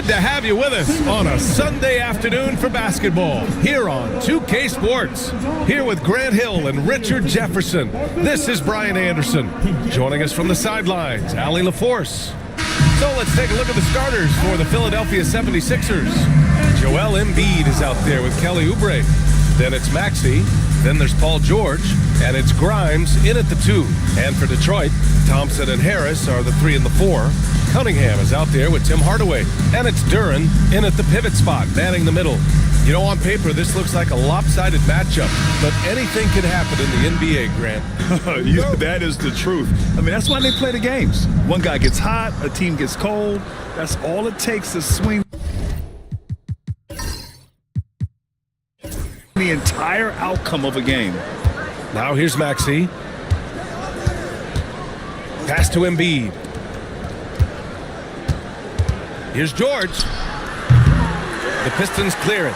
Good to have you with us on a Sunday afternoon for basketball here on 2K Sports. Here with Grant Hill and Richard Jefferson, this is Brian Anderson. Joining us from the sidelines, Allie LaForce. So let's take a look at the starters for the Philadelphia 76ers. Joel Embiid is out there with Kelly Oubre. Then it's Maxey. Then there's Paul George. And it's Grimes in at the 2. And for Detroit, Thompson and Harris are the 3 and the 4. Cunningham is out there with Tim Hardaway. And it's Duren in at the pivot spot, manning the middle. You know, on paper, this looks like a lopsided matchup, but anything can happen in the NBA, Grant. Yeah, that is the truth. I mean, that's why they play the games. One guy gets hot, a team gets cold. That's all it takes to swing the entire outcome of a game. Now here's Maxey. Pass to Embiid. Here's George. The Pistons clear it.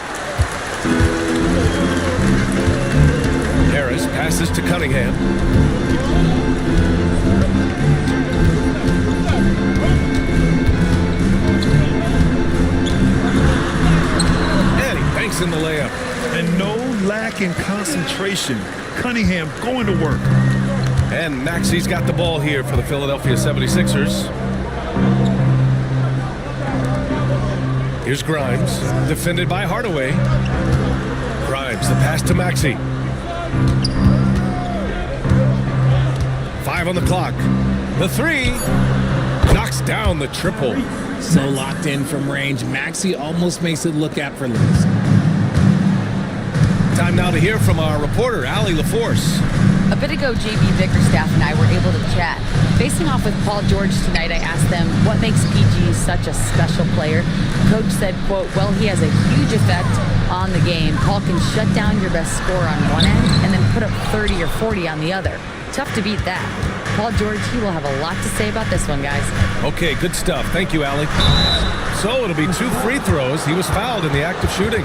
Harris passes to Cunningham. And he banks in the layup. And no lack in concentration. Cunningham going to work. And Maxey's got the ball here for the Philadelphia 76ers. Here's Grimes, defended by Hardaway. Grimes, the pass to Maxey. 5 on the clock. The 3 knocks down the triple. So locked in from range, Maxey almost makes it look effortless. Time now to hear from our reporter, Allie LaForce. A bit ago, JB Bickerstaff and I were able to chat. Facing off with Paul George tonight, I asked them what makes PG such a special player. Coach said, quote, well, he has a huge effect on the game. Paul can shut down your best scorer on one end and then put up 30 or 40 on the other. Tough to beat that. Paul George, he will have a lot to say about this one, guys. Okay, good stuff. Thank you, Allie. So it'll be 2 free throws. He was fouled in the act of shooting.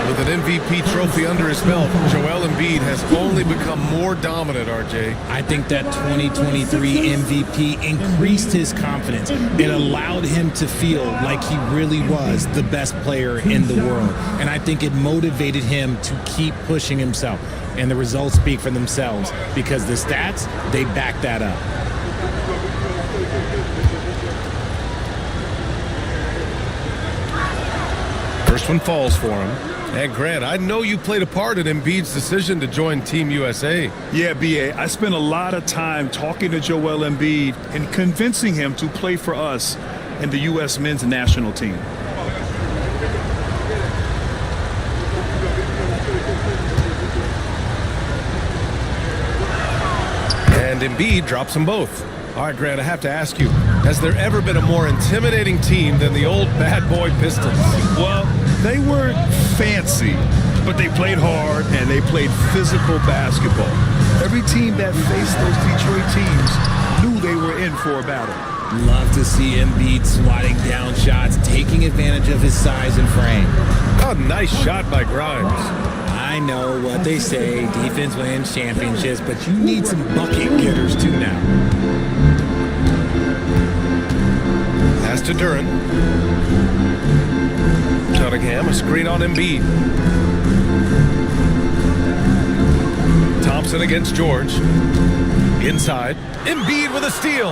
With an MVP trophy under his belt, Joel Embiid has only become more dominant, RJ. I think that 2023 MVP increased his confidence. It allowed him to feel like he really was the best player in the world. And I think it motivated him to keep pushing himself. And the results speak for themselves because the stats, they back that up. First one falls for him. And Grant, I know you played a part in Embiid's decision to join Team USA. Yeah, B.A., I spent a lot of time talking to Joel Embiid and convincing him to play for us in the U.S. men's national team. And Embiid drops them both. All right, Grant, I have to ask you, has there ever been a more intimidating team than the old bad boy Pistons? Well, they weren't fancy, but they played hard and they played physical basketball. Every team that faced those Detroit teams knew they were in for a battle. Love to see Embiid swatting down shots, taking advantage of his size and frame. A nice shot by Grimes. I know what they say, defense wins championships, but you need some bucket getters too now. Pass to Duren. Cunningham, a screen on Embiid. Thompson against George. Inside, Embiid with a steal.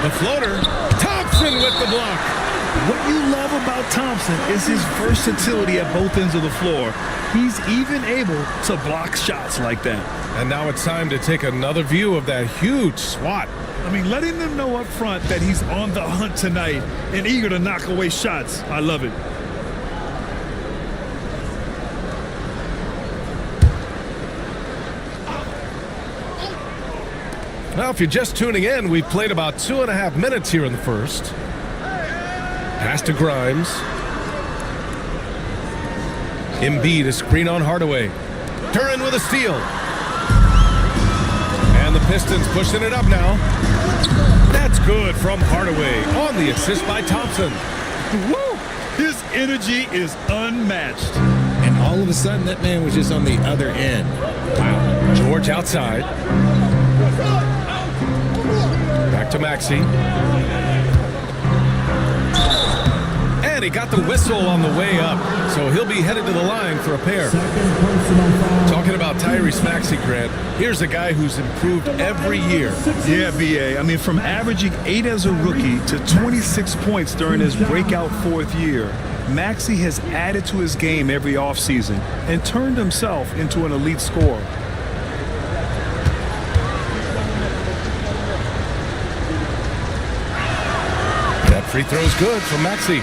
The floater, Thompson with the block. What you love about Thompson is his versatility at both ends of the floor. He's even able to block shots like that. And now it's time to take another view of that huge swat. I mean, letting them know up front that he's on the hunt tonight and eager to knock away shots. I love it. Well, if you're just tuning in, we've played about 2.5 minutes here in the first. Pass to Grimes. Embiid, a screen on Hardaway. Duren with a steal. And the Pistons pushing it up now. That's good from Hardaway on the assist by Thompson. Woo! His energy is unmatched. And all of a sudden, that man was just on the other end. Wow. George outside. Back to Maxey. And he got the whistle on the way up, so he'll be headed to the line for a pair. Talking about Tyrese Maxey, Grant, here's a guy who's improved every year. Yeah, B.A. I mean, from averaging 8 as a rookie to 26 points during his breakout 4th year, Maxey has added to his game every offseason and turned himself into an elite scorer. That free throw's good from Maxey.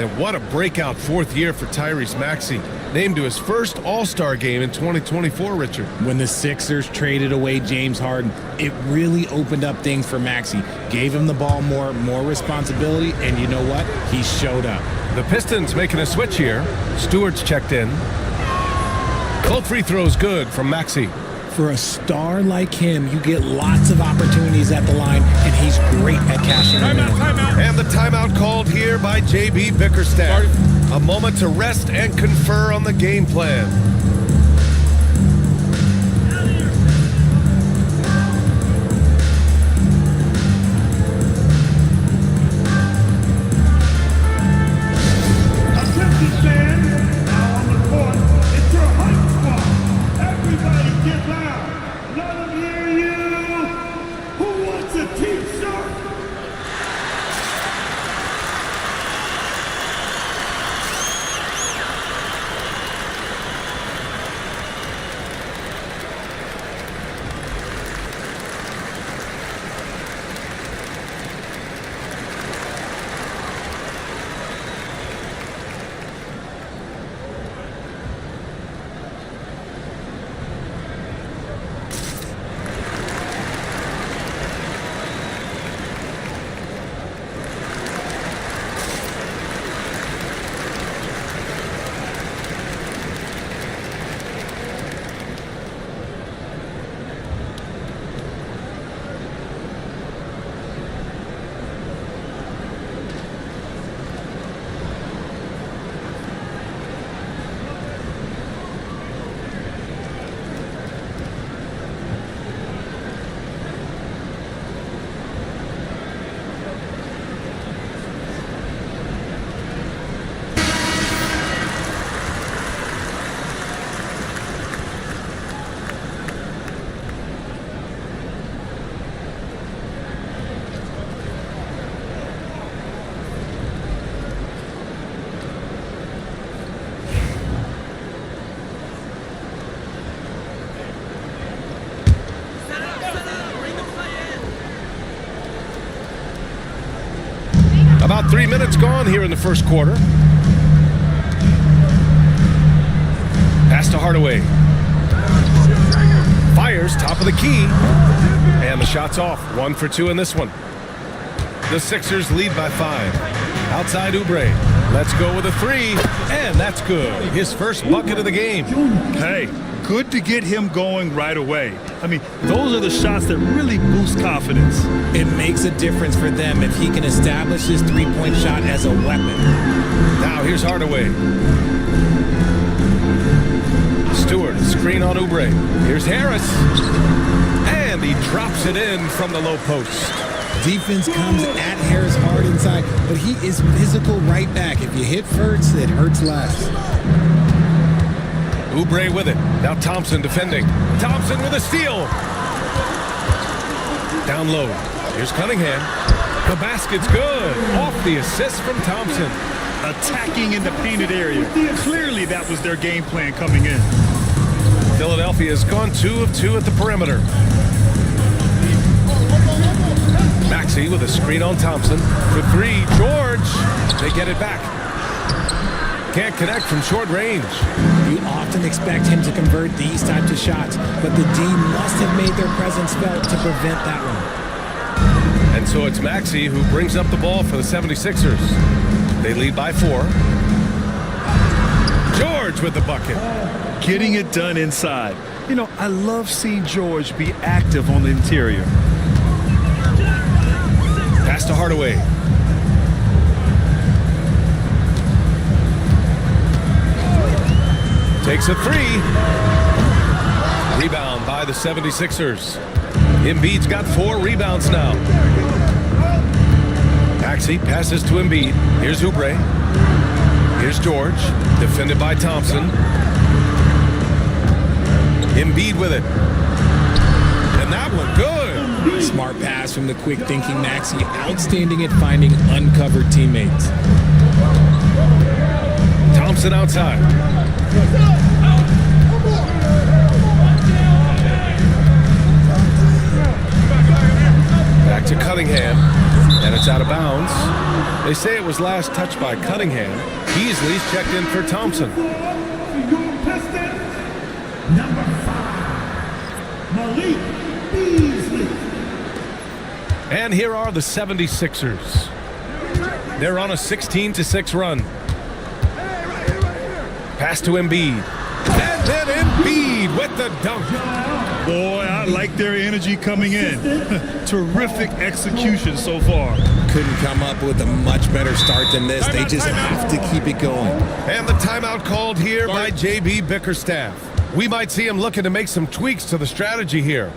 And what a breakout 4th year for Tyrese Maxey. Named to his first All-Star game in 2024, Richard. When the Sixers traded away James Harden, it really opened up things for Maxey. Gave him the ball more responsibility, and you know what? He showed up. The Pistons making a switch here. Stewart's checked in. Cold free throw's good from Maxey. For a star like him, you get lots of opportunities at the line, and he's great at cashing them in. And the timeout called here by J.B. Bickerstaff. A moment to rest and confer on the game plan. About 3 minutes gone here in the first quarter. Pass to Hardaway. Fires top of the key. And the shot's off. 1 for 2 in this one. The Sixers lead by 5. Outside Oubre. Let's go with a 3. And that's good. His first bucket of the game. Hey, good to get him going right away. I mean, those are the shots that really boost confidence. It makes a difference for them if he can establish his three-point shot as a weapon. Now here's Hardaway. Stewart, screen on Oubre. Here's Harris. And he drops it in from the low post. Defense comes at Harris hard inside, but he is physical right back. If you hit first, it hurts less. Oubre with it. Now Thompson defending. Thompson with a steal. Down low. Here's Cunningham. The basket's good. Off the assist from Thompson. Attacking in the painted area. Clearly that was their game plan coming in. Philadelphia's gone 2 of 2 at the perimeter. Maxey with a screen on Thompson. For 3, George. They get it back. Can't connect from short range. You often expect him to convert these types of shots, but the D must have made their presence felt to prevent that one. And so it's Maxey who brings up the ball for the 76ers. They lead by 4. George with the bucket. Getting it done inside. You know, I love seeing George be active on the interior. Pass to Hardaway. Takes a 3. Rebound by the 76ers. Embiid's got 4 rebounds now. Maxey passes to Embiid. Here's Oubre. Here's George, defended by Thompson. Embiid with it. And that one good. Smart pass from the quick thinking Maxey. Outstanding at finding uncovered teammates. Thompson outside. Back to Cunningham. And it's out of bounds. They say it was last touched by Cunningham. Beasley's checked in for Thompson. Pistons, number 5, Malik Beasley. And here are the 76ers. They're on a 16-6 run. Pass to Embiid. And then Embiid with the dunk. Boy, I like their energy coming in. Terrific execution so far. Couldn't come up with a much better start than this. They just have to keep it going. And the timeout called here by JB Bickerstaff. We might see him looking to make some tweaks to the strategy here.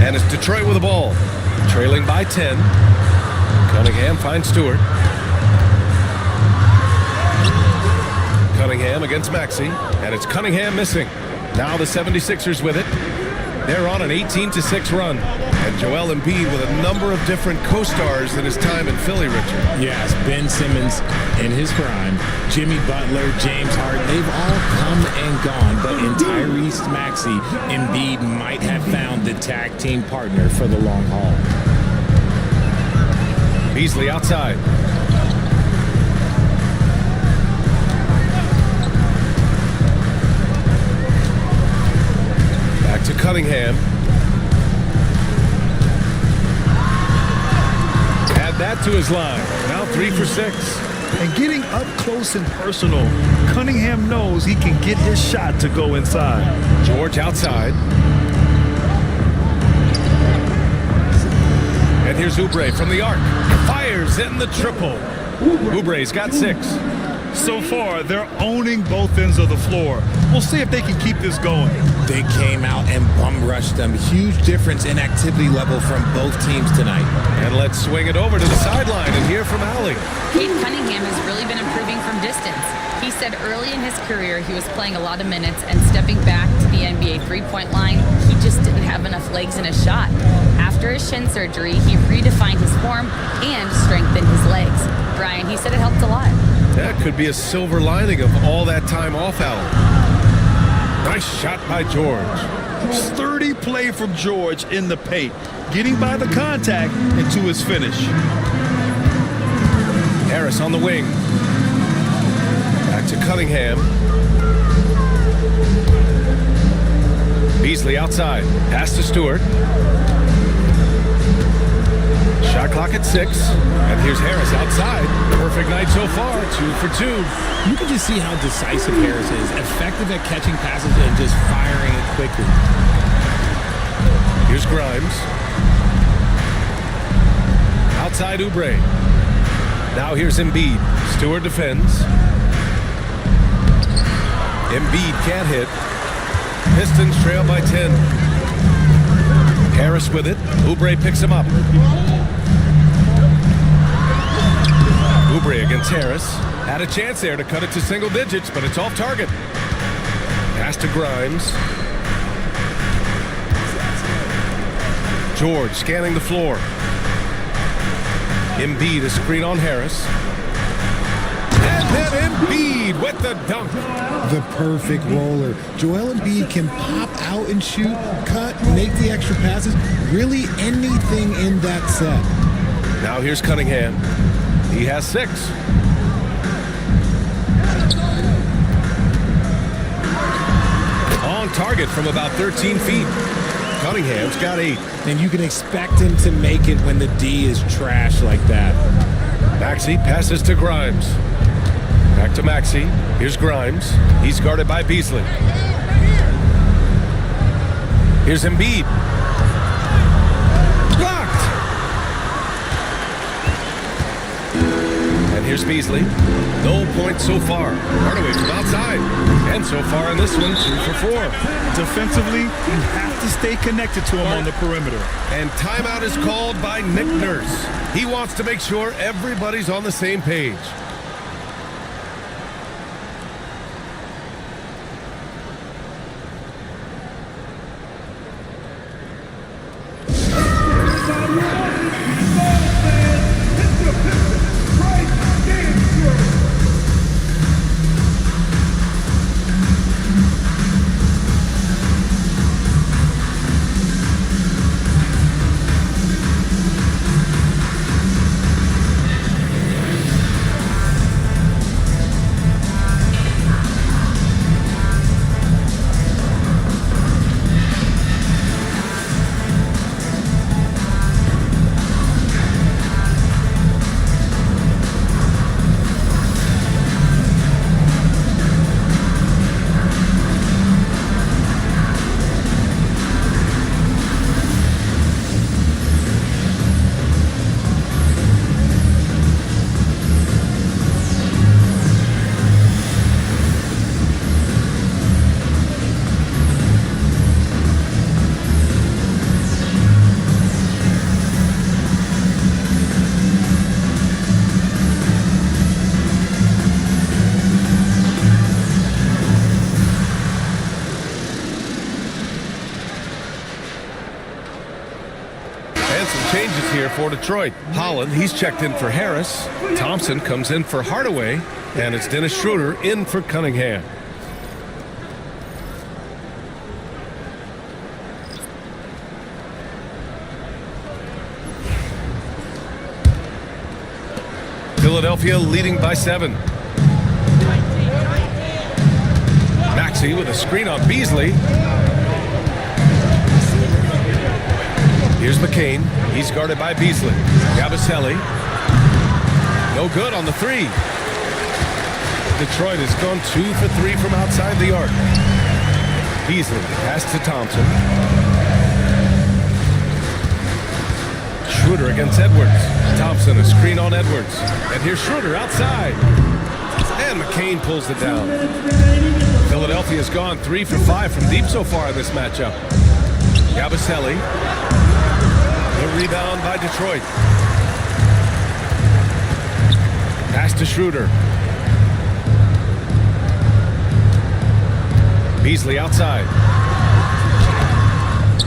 And it's Detroit with the ball, trailing by 10. Cunningham finds Stewart. Cunningham against Maxey, and it's Cunningham missing. Now the 76ers with it. They're on an 18-6 run. And Joel Embiid with a number of different co-stars in his time in Philly, Richard. Yes, Ben Simmons in his prime, Jimmy Butler, James Harden, they've all come and gone. But in Tyrese Maxey, Embiid might have found the tag team partner for the long haul. Beasley outside. Back to Cunningham. Add that to his line. Now 3 for 6. And getting up close and personal, Cunningham knows he can get his shot to go inside. George outside. And here's Oubre from the arc. Fires in the triple. Oubre's got 6. So far, they're owning both ends of the floor. We'll see if they can keep this going. They came out and bum rushed them. Huge difference in activity level from both teams tonight. And let's swing it over to the sideline and hear from Allie. Cade Cunningham has really been improving from distance. He said early in his career he was playing a lot of minutes and stepping back to the NBA three-point line, he just didn't have enough legs in his shot. After his shin surgery, he redefined his form and strengthened his legs. Brian, he said it helped a lot. That could be a silver lining of all that time off, Allen. Nice shot by George. Sturdy play from George in the paint, getting by the contact and to his finish. Harris on the wing. Back to Cunningham. Beasley outside. Pass to Stewart. Shot clock at 6. And here's Harris outside. Perfect night so far. 2 for 2. You can just see how decisive Harris is. Effective at catching passes and just firing it quickly. Here's Grimes. Outside Oubre. Now here's Embiid. Stewart defends. Embiid can't hit. Pistons trail by 10. Harris with it. Oubre picks him up. Oubre against Harris. Had a chance there to cut it to single digits, but it's off target. Pass to Grimes. George scanning the floor. Embiid a screen on Harris. And then Embiid with the dunk. The perfect roller. Joel Embiid can pop out and shoot, cut, make the extra passes. Really anything in that set. Now here's Cunningham. He has 6. On target from about 13 feet. Cunningham's got 8. And you can expect him to make it when the D is trash like that. Maxey passes to Grimes. Back to Maxey. Here's Grimes. He's guarded by Beasley. Here's Embiid. Blocked! And here's Beasley. No points so far. Hardaway from outside. And so far in this one, 2 for 4. Defensively, you have to stay connected to him on the perimeter. And timeout is called by Nick Nurse. He wants to make sure everybody's on the same page. here for Detroit. Holland, he's checked in for Harris. Thompson comes in for Hardaway. And it's Dennis Schroeder in for Cunningham. Philadelphia leading by 7. Maxey with a screen on Beasley. Here's McCain. He's guarded by Beasley. Gabaselli. No good on the 3. Detroit has gone 2 for 3 from outside the arc. Beasley pass to Thompson. Schroeder against Edwards. Thompson a screen on Edwards. And here's Schroeder outside. And McCain pulls it down. Philadelphia's gone 3 for 5 from deep so far in this matchup. Gabaselli. The rebound by Detroit. Pass to Schroeder. Beasley outside.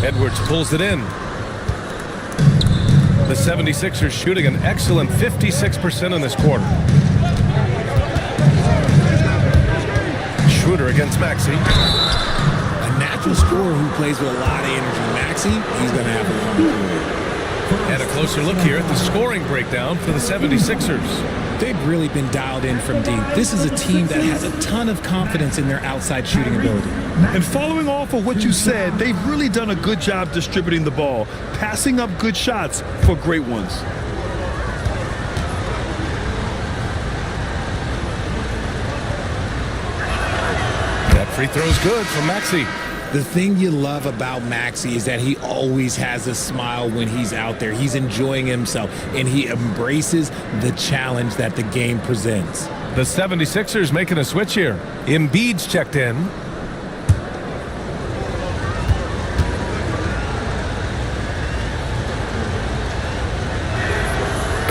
Edwards pulls it in. The 76ers shooting an excellent 56% in this quarter. Schroeder against Maxey. A natural scorer who plays with a lot of energy. Maxey, he's going to have a long career. And a closer look here at the scoring breakdown for the 76ers. They've really been dialed in from deep. This is a team that has a ton of confidence in their outside shooting ability. And following off of what you said, they've really done a good job distributing the ball, passing up good shots for great ones. That free throw's good from Maxey. The thing you love about Maxey is that he always has a smile when he's out there. He's enjoying himself, and he embraces the challenge that the game presents. The 76ers making a switch here. Embiid's checked in.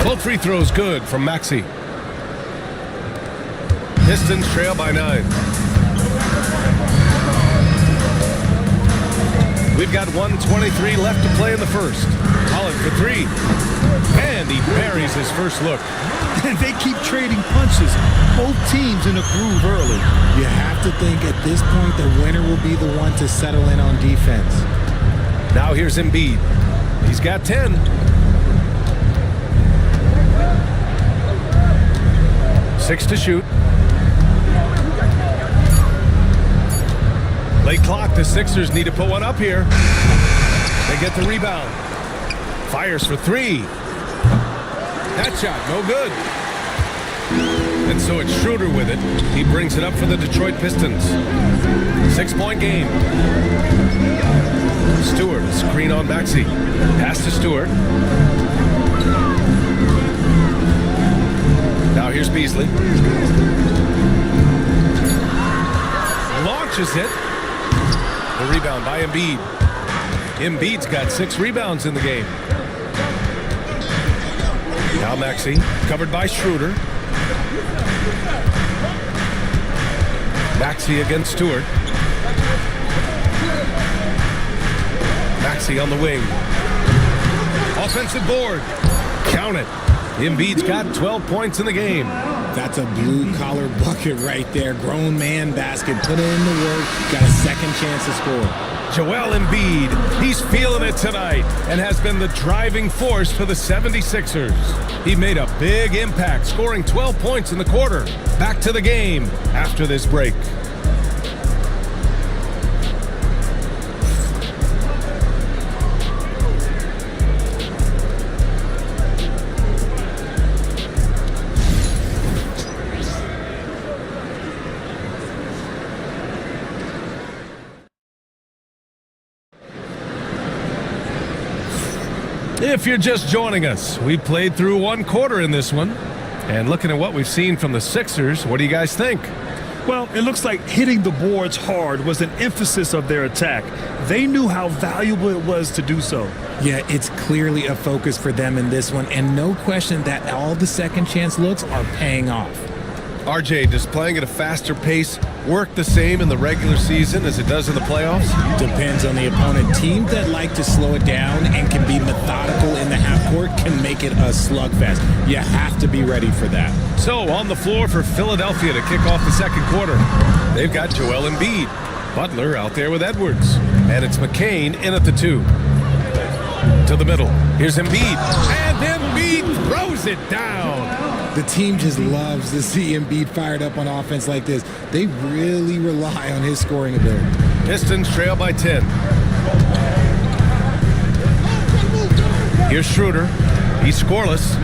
Both free throws good from Maxey. Pistons trail by 9. We've got 1:23 left to play in the first. Holland for 3. And he buries his first look. And they keep trading punches. Both teams in a groove early. You have to think at this point the winner will be the one to settle in on defense. Now here's Embiid. He's got 10. Six to shoot. Late clock, the Sixers need to put one up here. They get the rebound. Fires for 3. That shot, no good. And so it's Schroeder with it. He brings it up for the Detroit Pistons. 6-point game. Stewart, screen on Maxey. Pass to Stewart. Now here's Beasley. Launches it. The rebound by Embiid. Embiid's got 6 rebounds in the game. Now Maxey, covered by Schroeder. Maxey against Stewart. Maxey on the wing. Offensive board. Count it. Embiid's got 12 points in the game. That's a blue-collar bucket right there. Grown man basket. Put in the work. Got a second chance to score. Joel Embiid, he's feeling it tonight and has been the driving force for the 76ers. He made a big impact, scoring 12 points in the quarter. Back to the game after this break. If you're just joining us, we played through one quarter in this one. And looking at what we've seen from the Sixers, what do you guys think? Well, it looks like hitting the boards hard was an emphasis of their attack. They knew how valuable it was to do so. Yeah, it's clearly a focus for them in this one, and no question that all the second chance looks are paying off. RJ, does playing at a faster pace work the same in the regular season as it does in the playoffs? Depends on the opponent. Teams that like to slow it down and can be methodical in the half court can make it a slugfest. You have to be ready for that. So on the floor for Philadelphia to kick off the second quarter, they've got Joel Embiid. Butler out there with Edwards. And it's McCain in at the 2. To the middle. Here's Embiid. And Embiid throws it down. The team just loves to see Embiid fired up on offense like this. They really rely on his scoring ability. Pistons trail by 10. Here's Schroeder. He's scoreless.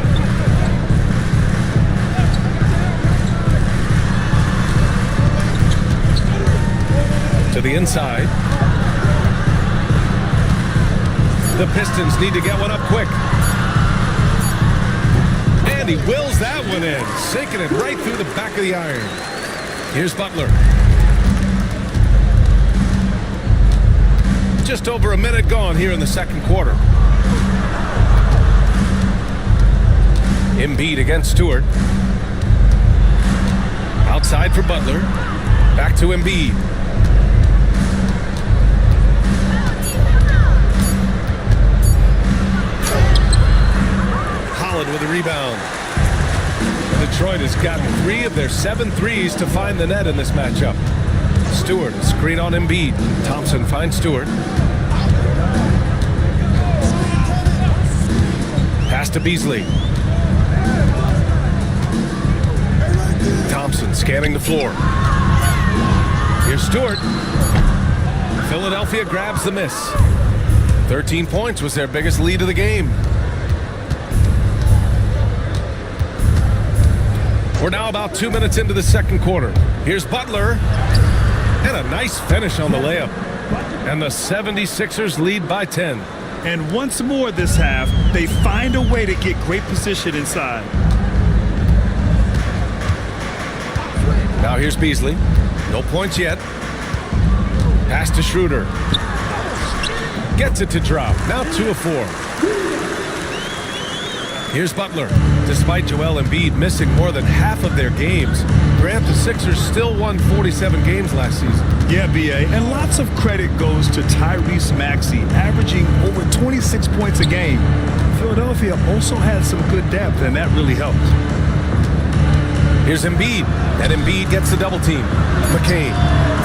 To the inside. The Pistons need to get one up quick. And he wills that one in, sinking it right through the back of the iron. Here's Butler. Just over a minute gone here in the second quarter. Embiid against Stewart. Outside for Butler. Back to Embiid. With a rebound. Detroit has gotten 3 of their 7 threes to find the net in this matchup. Stewart, screen on Embiid. Thompson finds Stewart. Pass to Beasley. Thompson scanning the floor. Here's Stewart. Philadelphia grabs the miss. 13 points was their biggest lead of the game. We're now about 2 minutes into the second quarter. Here's Butler. And a nice finish on the layup. And the 76ers lead by 10. And once more this half, they find a way to get great position inside. Now here's Beasley. No points yet. Pass to Schroeder. Gets it to drop. Now 2 of 4. Here's Butler. Despite Joel Embiid missing more than half of their games, Grant, the Sixers still won 47 games last season. Yeah, B.A., and lots of credit goes to Tyrese Maxey, averaging over 26 points a game. Philadelphia also had some good depth, and that really helped. Here's Embiid, and Embiid gets the double team. McCain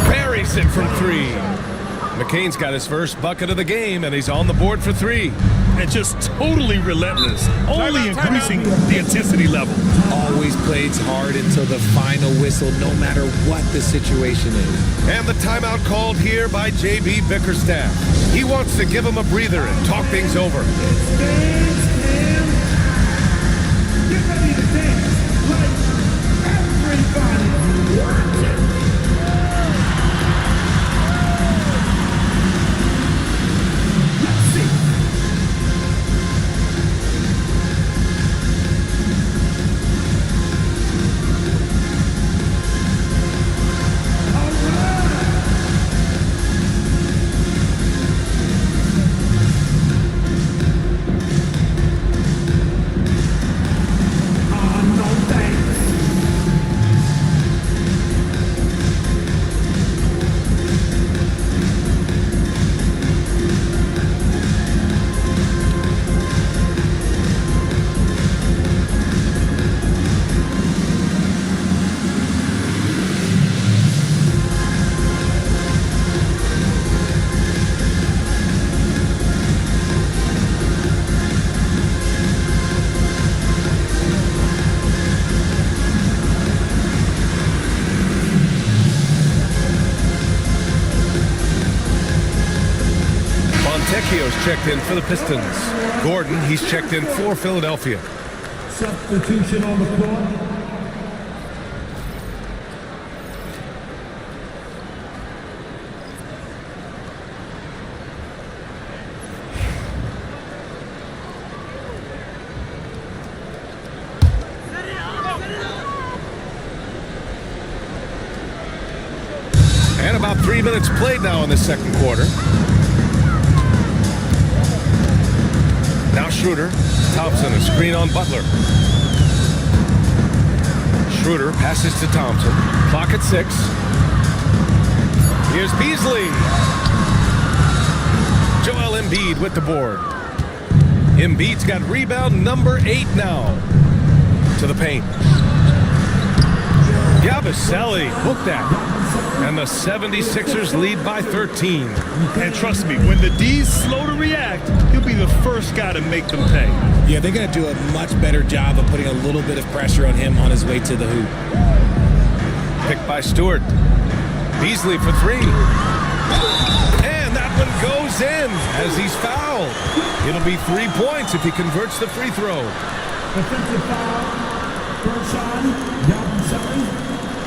buries it from 3. McCain's got his first bucket of the game, and he's on the board for 3. And just totally relentless, only increasing the intensity level. Always plays hard until the final whistle, no matter what the situation is. And the timeout called here by J.B. Bickerstaff. He wants to give him a breather and talk things over. Get ready to dance like everybody wants it. Checked in for the Pistons. Gordon, he's checked in for Philadelphia. Substitution on the floor. And about 3 minutes played now in the second quarter. Now Schroeder. Thompson, a screen on Butler. Schroeder passes to Thompson. Clock at 6. Here's Beasley. Joel Embiid with the board. Embiid's got rebound number 8 now. To the paint. Yabusele hooked that. And the 76ers lead by 13. And trust me, when the D's slow to react, he'll be the first guy to make them pay. Yeah, they're going to do a much better job of putting a little bit of pressure on him on his way to the hoop. Picked by Stewart. Beasley for 3. And that one goes in as he's fouled. It'll be 3 points if he converts the free throw. Defensive foul. First on, Yabusele.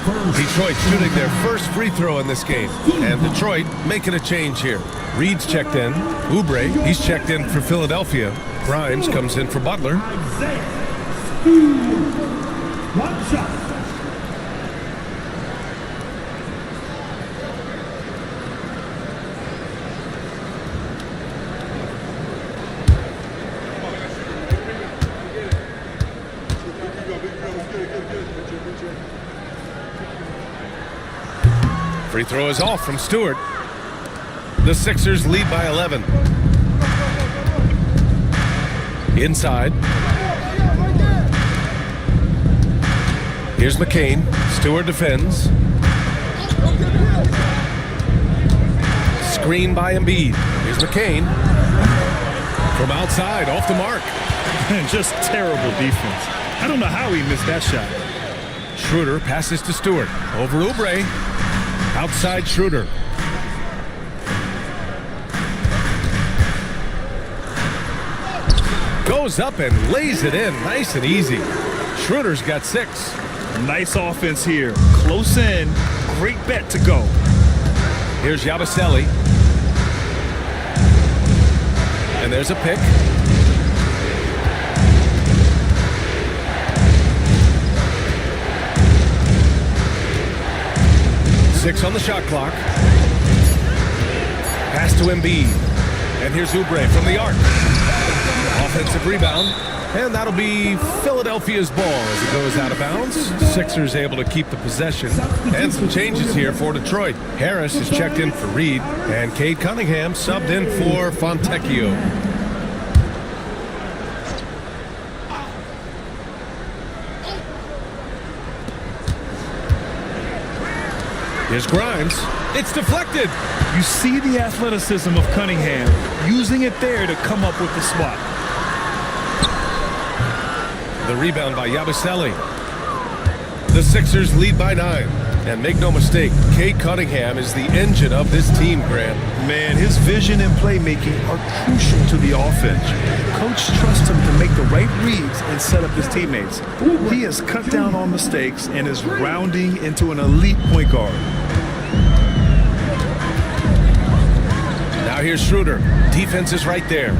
Detroit shooting their first free throw in this game. And Detroit making a change here. Reed's checked in. Oubre, he's checked in for Philadelphia. Grimes comes in for Butler. One shot. Free throw is off from Stewart. The Sixers lead by 11. Inside. Here's McCain. Stewart defends. Screen by Embiid. Here's McCain. From outside, off the mark. Just terrible defense. I don't know how he missed that shot. Schroeder passes to Stewart. Over Oubre. Outside Schroeder. Goes up and lays it in. Nice and easy. Schroeder's got 6. Nice offense here. Close in. Great bet to go. Here's Yabusele. And there's a pick. Six on the shot clock. Pass to Embiid. And here's Oubre from the arc. Offensive rebound. And that'll be Philadelphia's ball as it goes out of bounds. Sixers able to keep the possession. And some changes here for Detroit. Harris is checked in for Reed. And Cade Cunningham subbed in for Fontecchio. Here's Grimes. It's deflected. You see the athleticism of Cunningham, using it there to come up with the spot. The rebound by Yabusele. The Sixers lead by 9. And make no mistake, Cade Cunningham is the engine of this team, Grant. Man, his vision and playmaking are crucial to the offense. Coach trusts him to make the right reads and set up his teammates. He has cut down on mistakes and is rounding into an elite point guard. Now here's Schroeder. Defense is right there.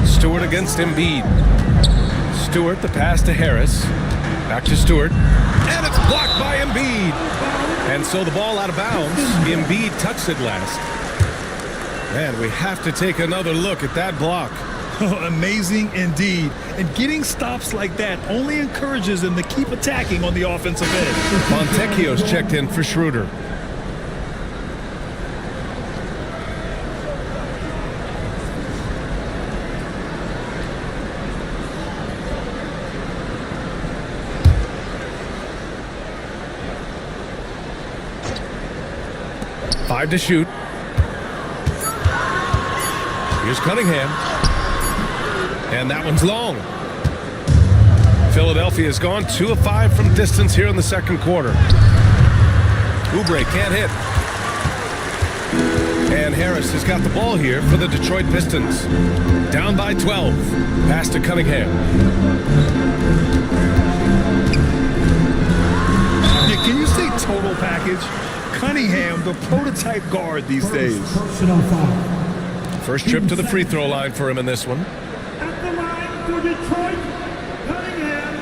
Stewart against Embiid. Stewart, the pass to Harris. Back to Stewart. And it's blocked by Embiid. And so the ball out of bounds. Embiid touched it last. Man, we have to take another look at that block. Amazing indeed. And getting stops like that only encourages them to keep attacking on the offensive end. Fontecchio's checked in for Schroeder. Five to shoot. Here's Cunningham. And that one's long. Philadelphia has gone 2 of 5 from distance here in the second quarter. Oubre can't hit. And Harris has got the ball here for the Detroit Pistons. Down by 12. Pass to Cunningham. Yeah, can you say total package? Cunningham, the prototype guard these days. Personal foul. First trip to the free throw line for him in this one. At the line for Detroit, Cunningham.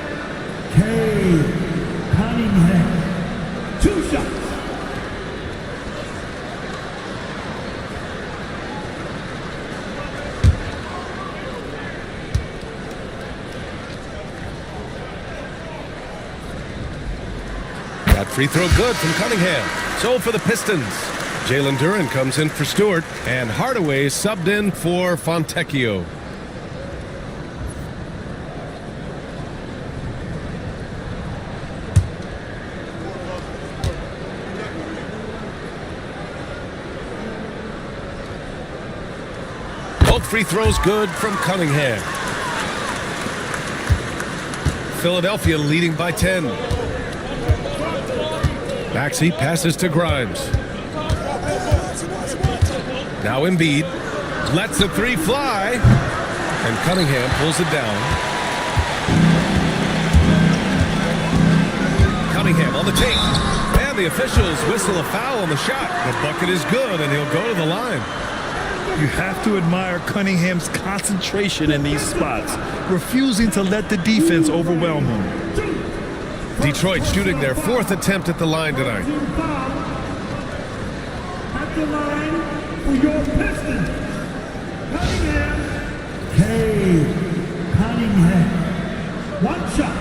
Cade Cunningham. 2 shots. That free throw good from Cunningham. So for the Pistons, Jalen Duren comes in for Stewart, and Hardaway subbed in for Fontecchio. Both free throws good from Cunningham. Philadelphia leading by 10. Maxey passes to Grimes. Now Embiid lets the three fly, and Cunningham pulls it down. Cunningham on the take, and the officials whistle a foul on the shot. The bucket is good, and he'll go to the line. You have to admire Cunningham's concentration in these spots, refusing to let the defense overwhelm him. Detroit shooting their fourth attempt at the line tonight. At the line for your Pistons, Cunningham. Cunningham. One shot.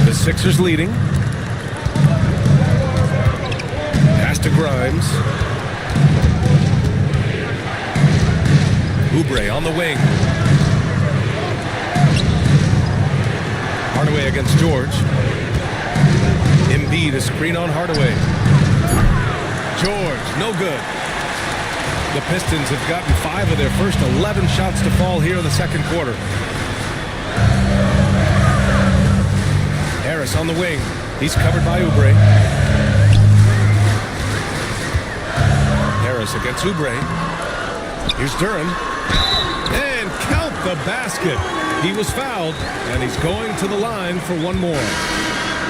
The Sixers leading. Pass to Grimes. Oubre on the wing. Hardaway against George. Embiid a screen on Hardaway. George, no good. The Pistons have gotten 5 of their first 11 shots to fall here in the second quarter. Harris on the wing. He's covered by Oubre. Harris against Oubre. Here's Duren. And count the basket. He was fouled, and he's going to the line for one more.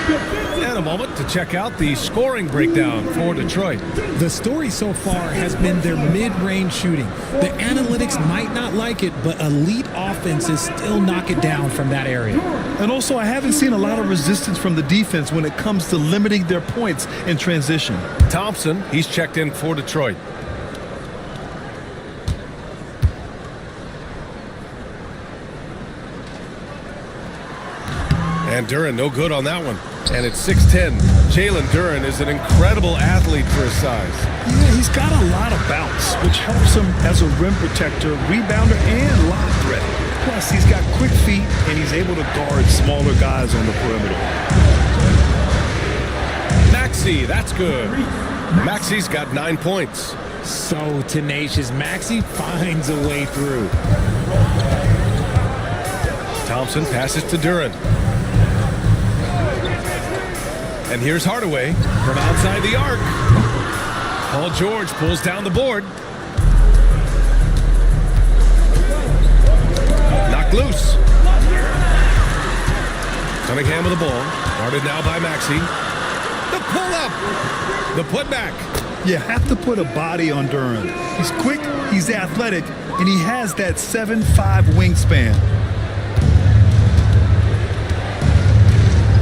And a moment to check out the scoring breakdown for Detroit. The story so far has been their mid-range shooting. The analytics might not like it, but elite offenses still knock it down from that area. And also, I haven't seen a lot of resistance from the defense when it comes to limiting their points in transition. Thompson, he's checked in for Detroit. And Duren, no good on that one. And it's 6-10. Jalen Duren is an incredible athlete for his size. Yeah, he's got a lot of bounce, which helps him as a rim protector, rebounder, and lob threat. Plus, he's got quick feet, and he's able to guard smaller guys on the perimeter. Maxey, that's good. Maxey's got 9 points. So tenacious. Maxey finds a way through. Thompson passes to Duren. And here's Hardaway from outside the arc. Paul George pulls down the board. Knocked loose. Cunningham with the ball. Guarded now by Maxey. The pull-up. The putback. You have to put a body on Duren. He's quick, he's athletic, and he has that 7'5" wingspan.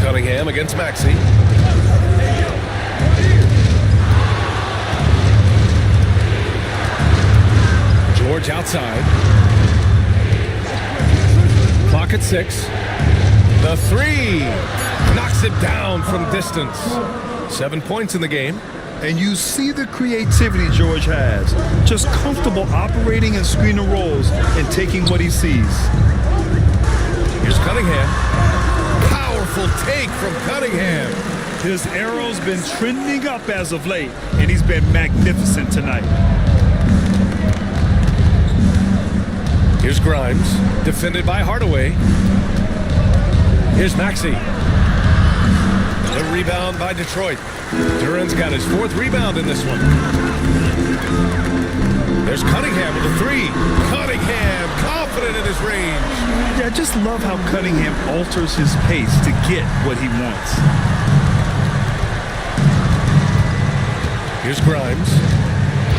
Cunningham against Maxey. George outside. Clock at 6. The three knocks it down from distance. 7 points in the game. And you see the creativity George has. Just comfortable operating in screen and rolls and taking what he sees. Here's Cunningham. Powerful take from Cunningham. His arrow's been trending up as of late, and he's been magnificent tonight. Here's Grimes, defended by Hardaway. Here's Maxey. The rebound by Detroit. Duren's got his 4th rebound in this one. There's Cunningham with a 3. Cunningham, confident in his range. Yeah, I just love how Cunningham alters his pace to get what he wants. Here's Grimes.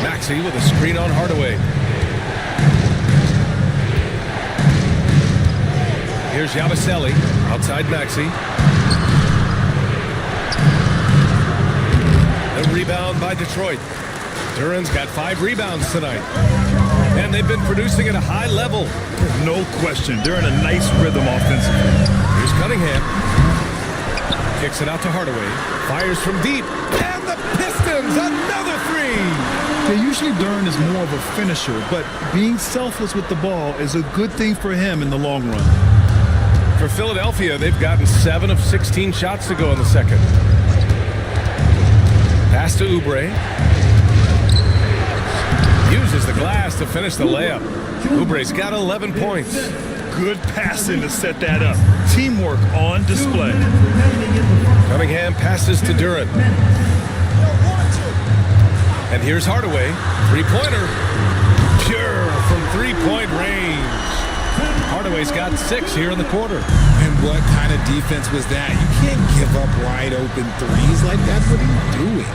Maxey with a screen on Hardaway. Here's Yabusele outside Maxey. The rebound by Detroit. Duran's got 5 rebounds tonight. And they've been producing at a high level. No question. They're in a nice rhythm offensively. Here's Cunningham. Kicks it out to Hardaway. Fires from deep. And the Pistons, another 3. Yeah, usually Duran is more of a finisher, but being selfless with the ball is a good thing for him in the long run. For Philadelphia, they've gotten 7 of 16 shots to go in the second. Pass to Oubre. Uses the glass to finish the layup. Oubre's got 11 points. Good passing to set that up. Teamwork on display. Cunningham passes to Duran. And here's Hardaway. 3-pointer. Pure from 3-point range. Hardaway's got 6 here in the quarter. And what kind of defense was that? You can't give up wide open threes like that. What are you doing?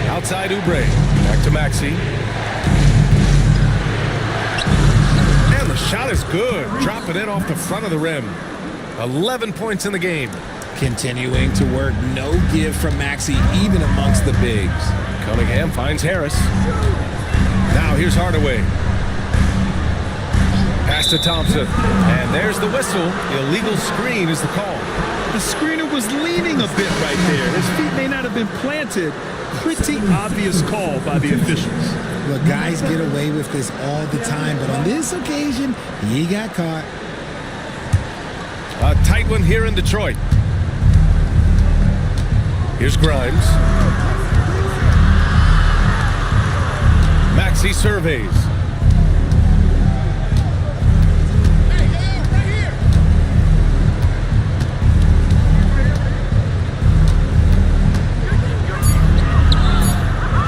Outside Oubre. Back to Maxey. And the shot is good. Dropping it off the front of the rim. 11 points in the game. Continuing to work. No give from Maxey, even amongst the bigs. Cunningham finds Harris. Now here's Hardaway. Pass to Thompson. And there's the whistle. Illegal screen is the call. The screener was leaning a bit right there. His feet may not have been planted. Pretty obvious call by the officials. Look, guys get away with this all the time, but on this occasion, he got caught. A tight one here in Detroit. Here's Grimes. Maxey surveys.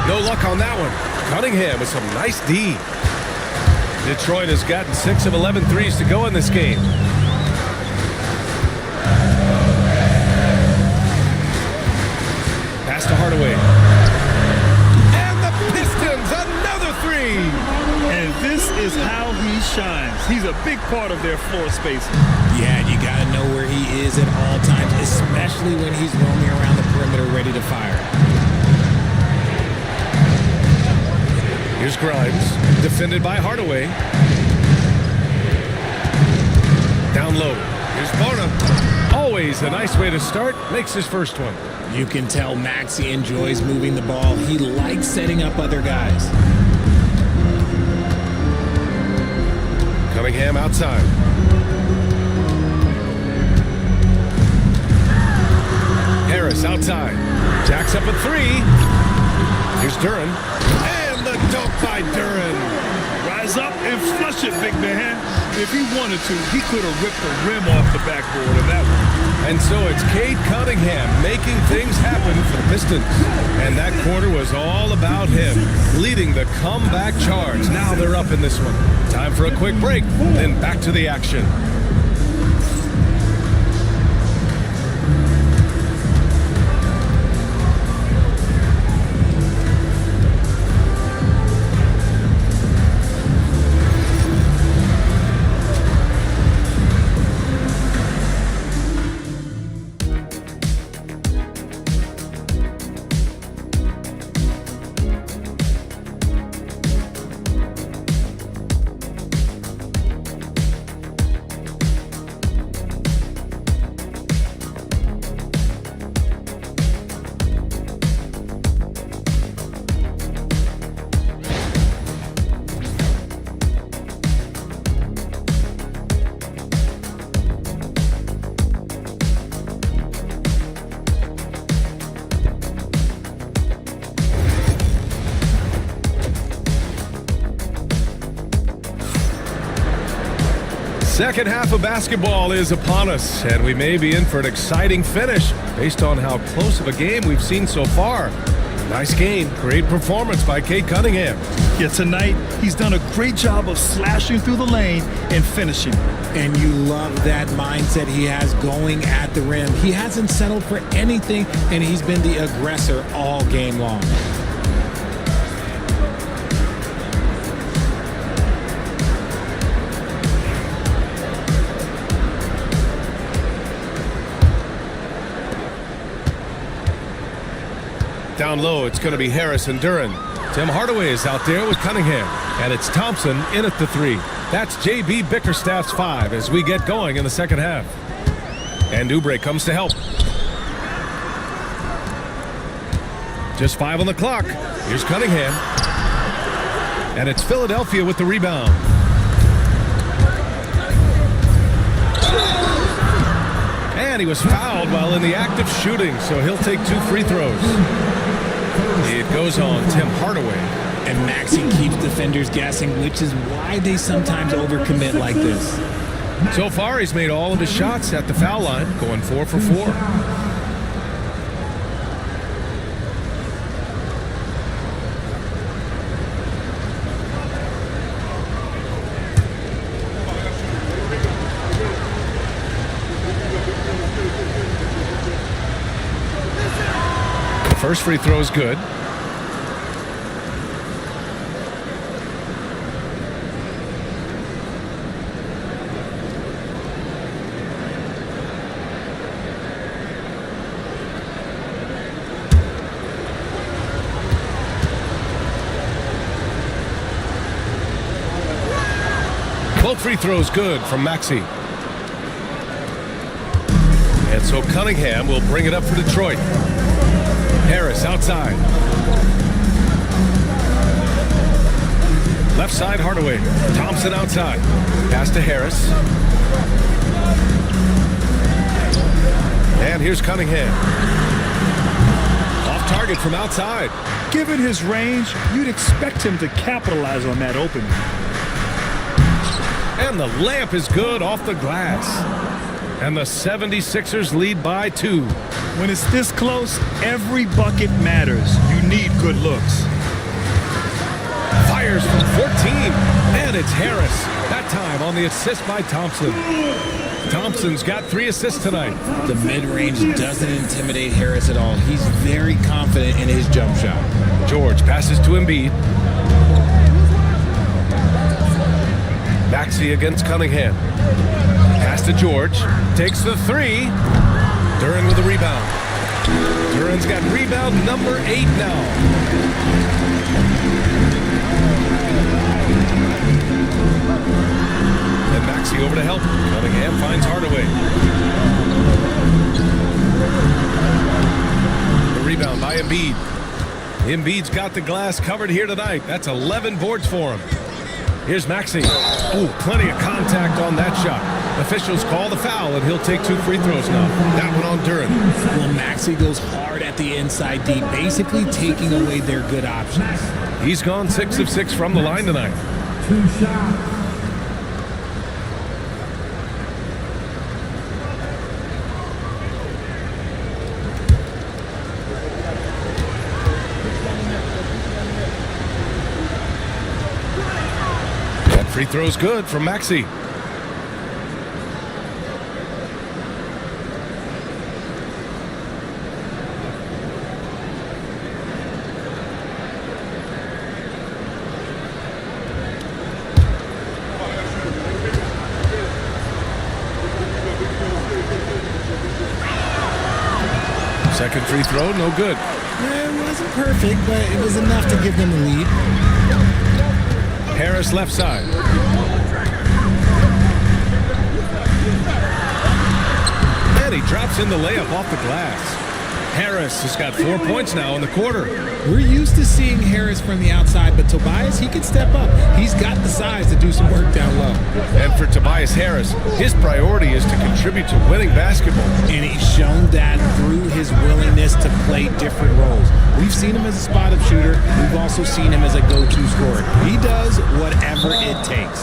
No luck on that one. Cunningham with some nice D. Detroit has gotten 6 of 11 threes to go in this game. Pass to Hardaway. And the Pistons, another 3. And this is how he shines. He's a big part of their floor spacing. Yeah, you got to know where he is at all times, especially when he's roaming around the perimeter ready to fire. Here's Grimes, defended by Hardaway. Down low. Here's Barna. Always a nice way to start. Makes his first one. You can tell Maxey enjoys moving the ball. He likes setting up other guys. Cunningham outside. Harris outside. Jacks up a 3. Here's Duran. And the dunk by Duran. Rise up and flush it, big man. If he wanted to, he could have ripped the rim off the backboard of that one. And so it's Cade Cunningham making things happen for the Pistons. And that quarter was all about him, leading the comeback charge. Now they're up in this one. Time for a quick break, then back to the action. Second half of basketball is upon us, and we may be in for an exciting finish based on how close of a game we've seen so far. Nice game, great performance by Cade Cunningham. Yeah, tonight he's done a great job of slashing through the lane and finishing. And you love that mindset he has going at the rim. He hasn't settled for anything, and he's been the aggressor all game long. Down low, it's going to be Harris and Duran. Tim Hardaway is out there with Cunningham. And it's Thompson in at the 3. That's J.B. Bickerstaff's 5 as we get going in the second half. And Oubre comes to help. Just 5 on the clock. Here's Cunningham. And it's Philadelphia with the rebound. And he was fouled while in the act of shooting, so he'll take 2 free throws. It goes on Tim Hardaway. And Maxey keeps defenders guessing, which is why they sometimes overcommit like this. So far, he's made all of his shots at the foul line, going 4 for 4. The first free throw is good. Both free throws good from Maxey. And so Cunningham will bring it up for Detroit. Harris outside. Left side Hardaway. Thompson outside. Pass to Harris. And here's Cunningham. Off target from outside. Given his range, you'd expect him to capitalize on that opening. And the layup is good off the glass. And the 76ers lead by 2. When it's this close, every bucket matters. You need good looks. Fires from 14. And it's Harris. That time on the assist by Thompson. Thompson's got 3 assists tonight. The mid-range doesn't intimidate Harris at all. He's very confident in his jump shot. George passes to Embiid. Maxey against Cunningham. Pass to George. Takes the 3. Duran with the rebound. Duran's got rebound number 8 now. And Maxey over to help. Cunningham finds Hardaway. The rebound by Embiid. Embiid's got the glass covered here tonight. That's 11 boards for him. Here's Maxey. Oh, plenty of contact on that shot. Officials call the foul, and he'll take 2 free throws now. That one on Duran. Well, Maxey goes hard at the inside deep, basically taking away their good options. He's gone 6 of 6 from the line tonight. 2 shots. That free throw's good from Maxey. Second free throw, no good. It wasn't perfect, but it was enough to give them a lead. Harris left side. And he drops in the layup off the glass. Harris has got 4 points now in the quarter. We're used to seeing Harris from the outside, but Tobias, he can step up. He's got the size to do some work down low. And for Tobias Harris, his priority is to contribute to winning basketball. And he's shown that through his willingness to play different roles. We've seen him as a spot-up shooter. We've also seen him as a go-to scorer. He does whatever it takes.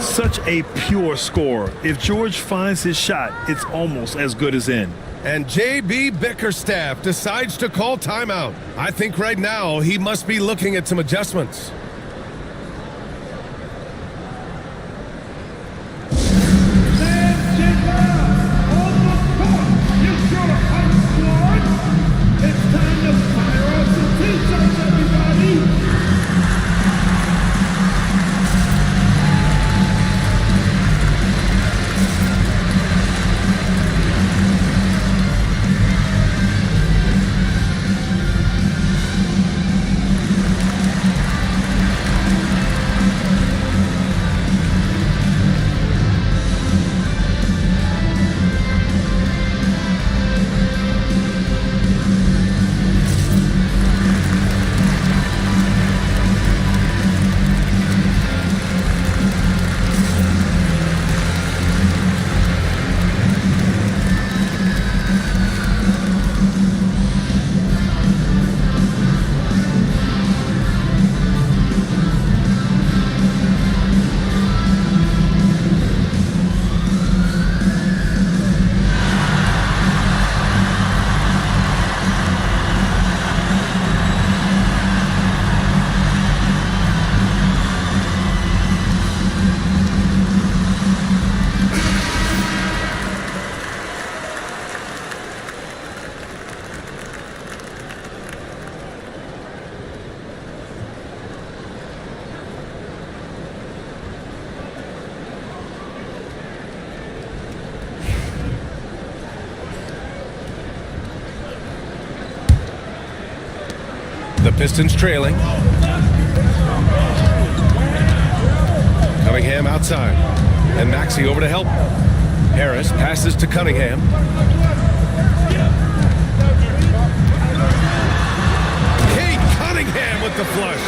Such a pure scorer. If George finds his shot, it's almost as good as in. And J.B. Bickerstaff decides to call timeout. I think right now he must be looking at some adjustments. Pistons trailing. Cunningham outside. And Maxey over to help. Harris passes to Cunningham. Cunningham with the flush.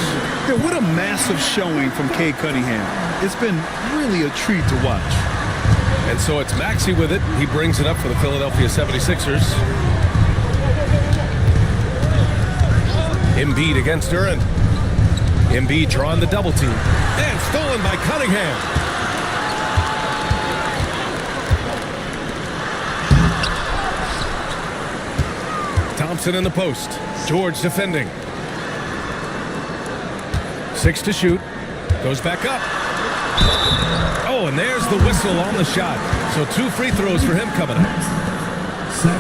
Yeah, what a massive showing from Cade Cunningham. It's been really a treat to watch. And so it's Maxey with it. He brings it up for the Philadelphia 76ers. Embiid against Duran. Embiid drawing the double team. And stolen by Cunningham. Thompson in the post. George defending. 6 to shoot. Goes back up. Oh, and there's the whistle on the shot. So 2 free throws for him coming up.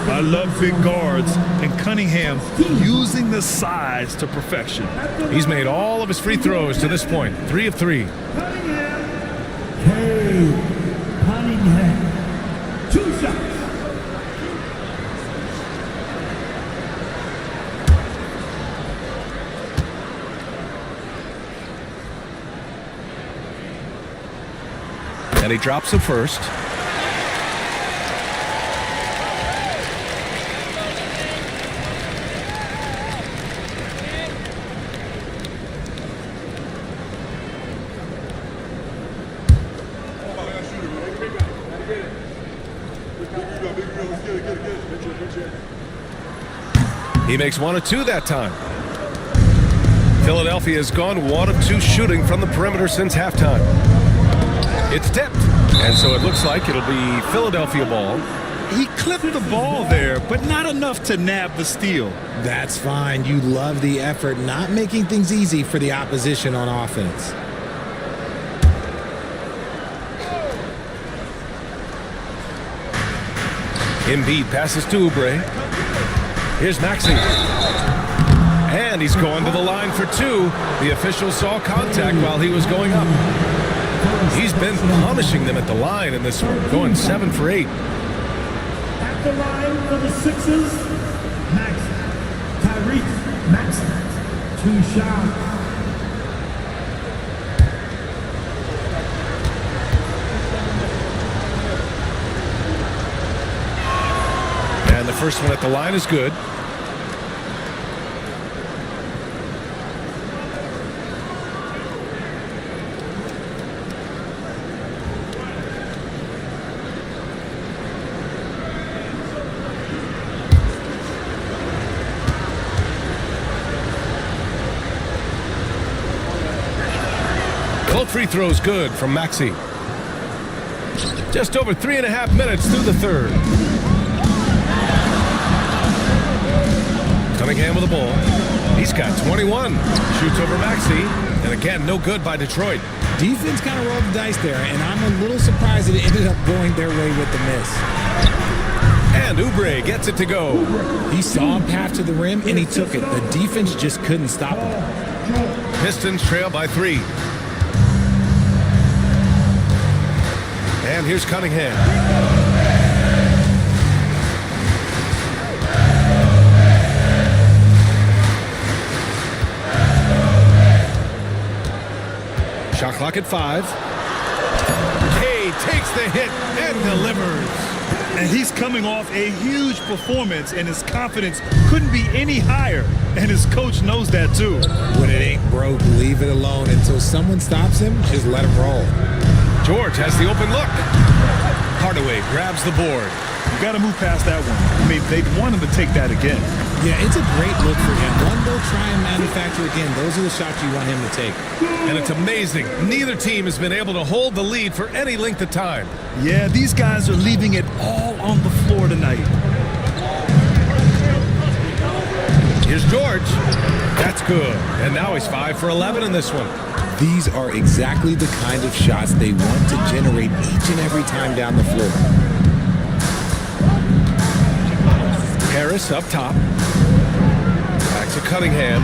I love big guards, and Cunningham using the size to perfection. He's made all of his free throws to this point. 3 of 3. Cade Cunningham. 2 shots. And he drops the first. He makes 1 of 2 that time. Philadelphia has gone 1 of 2 shooting from the perimeter since halftime. It's tipped, and so it looks like it'll be Philadelphia ball. He clipped the ball there, but not enough to nab the steal. That's fine. You love the effort, not making things easy for the opposition on offense. Embiid passes to Oubre. Here's Maxey. And he's going to the line for 2. The official saw contact while he was going up. He's been punishing them at the line in this one, going 7 for 8. At the line for the Sixers, Tyrese Maxey. 2 shots. And the first one at the line is good. Both free throws good from Maxey. Just over 3.5 minutes through the third. Cunningham with the ball. He's got 21. Shoots over Maxey. And again, no good by Detroit. Defense kind of rolled the dice there, and I'm a little surprised that it ended up going their way with the miss. And Oubre gets it to go. He saw him path to the rim, and he took it. The defense just couldn't stop him. Pistons trail by 3. And here's Cunningham. Shot clock at 5. Cade takes the hit and delivers. And he's coming off a huge performance, and his confidence couldn't be any higher. And his coach knows that too. When it ain't broke, leave it alone until someone stops him. Just let him roll. George has the open look. Hardaway grabs the board. You got to move past that one. I mean, they'd want him to take that again. Yeah, it's a great look for him. One, they'll try and manufacture again. Those are the shots you want him to take. And it's amazing. Neither team has been able to hold the lead for any length of time. Yeah, these guys are leaving it all on the floor tonight. Here's George. That's good. And now he's 5 for 11 in this one. These are exactly the kind of shots they want to generate each and every time down the floor. Harris up top. Back to Cunningham.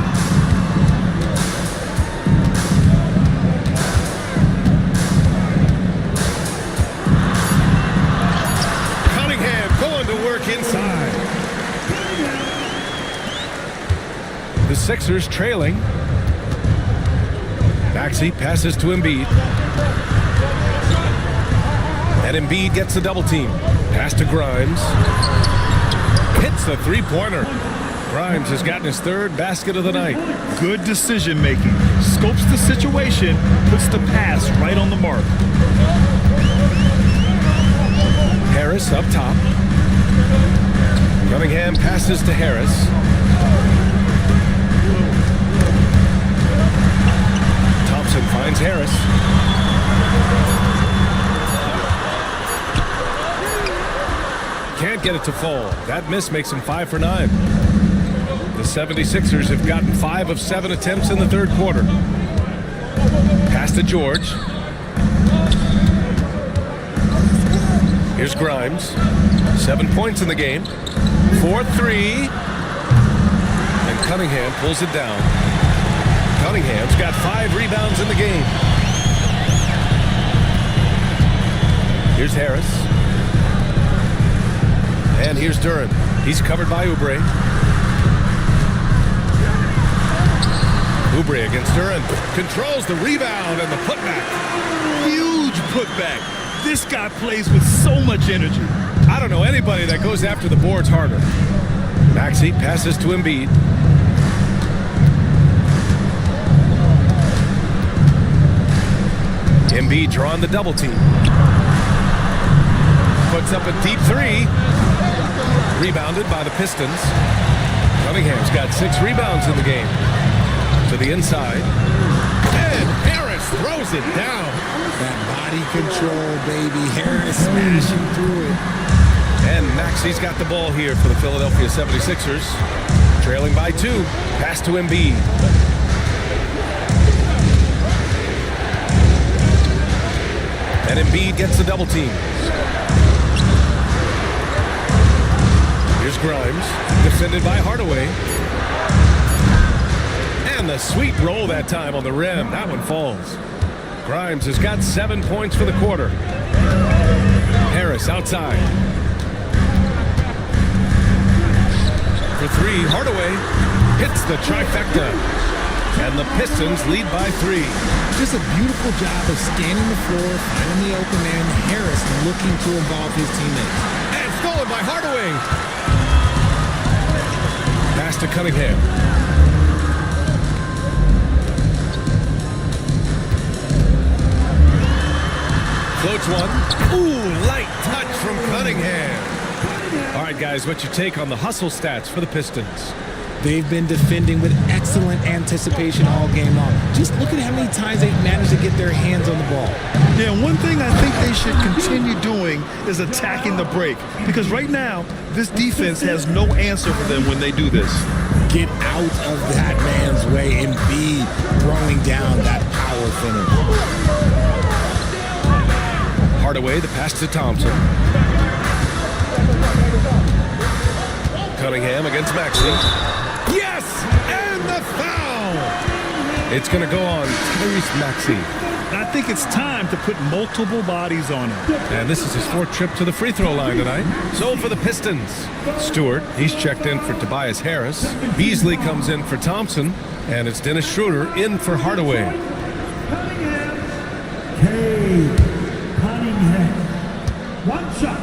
Cunningham going to work inside. The Sixers trailing. Maxey passes to Embiid. And Embiid gets the double team. Pass to Grimes. Hits the three-pointer. Grimes has gotten his third basket of the night. Good decision making. Scopes the situation, puts the pass right on the mark. Harris up top. Cunningham passes to Harris. Thompson finds Harris. Can't get it to fall. That miss makes him 5 for 9. The 76ers have gotten 5 of 7 attempts in the third quarter. Pass to George. Here's Grimes. 7 points in the game. 4-3. And Cunningham pulls it down. Cunningham's got 5 rebounds in the game. Here's Harris. And here's Duran. He's covered by Oubre. Oubre against Duran. Controls the rebound and the putback. Huge putback. This guy plays with so much energy. I don't know anybody that goes after the boards harder. Maxey passes to Embiid. Embiid drawing the double team. Puts up a deep three. Rebounded by the Pistons. Cunningham's got 6 rebounds in the game. To the inside. And Harris throws it down. That body control, baby. Harris smashing through it. And Maxey's got the ball here for the Philadelphia 76ers. Trailing by 2. Pass to Embiid. And Embiid gets the double team. Here's Grimes, defended by Hardaway. And the sweet roll that time on the rim. That one falls. Grimes has got 7 points for the quarter. Harris outside. For 3, Hardaway hits the trifecta. And the Pistons lead by 3. Just a beautiful job of scanning the floor, finding the open man. Harris looking to involve his teammates. And stolen by Hardaway. Pass to Cunningham. Floats one. Ooh, light touch from Cunningham. All right, guys, what's your take on the hustle stats for the Pistons? They've been defending with excellent anticipation all game long. Just look at how many times they've managed to get their hands on the ball. Yeah, one thing I think they should continue doing is attacking the break. Because right now, this defense has no answer for them when they do this. Get out of that man's way and be throwing down that power finish. Hardaway, the pass to Thompson. Cunningham against Maxey. Yes! And the foul! It's going to go on Tyrese Maxey. I think it's time to put multiple bodies on him. And this is his 4th trip to the free throw line tonight. So for the Pistons, Stewart, he's checked in for Tobias Harris. Beasley comes in for Thompson. And it's Dennis Schroeder in for Hardaway. Cunningham. 1 shot.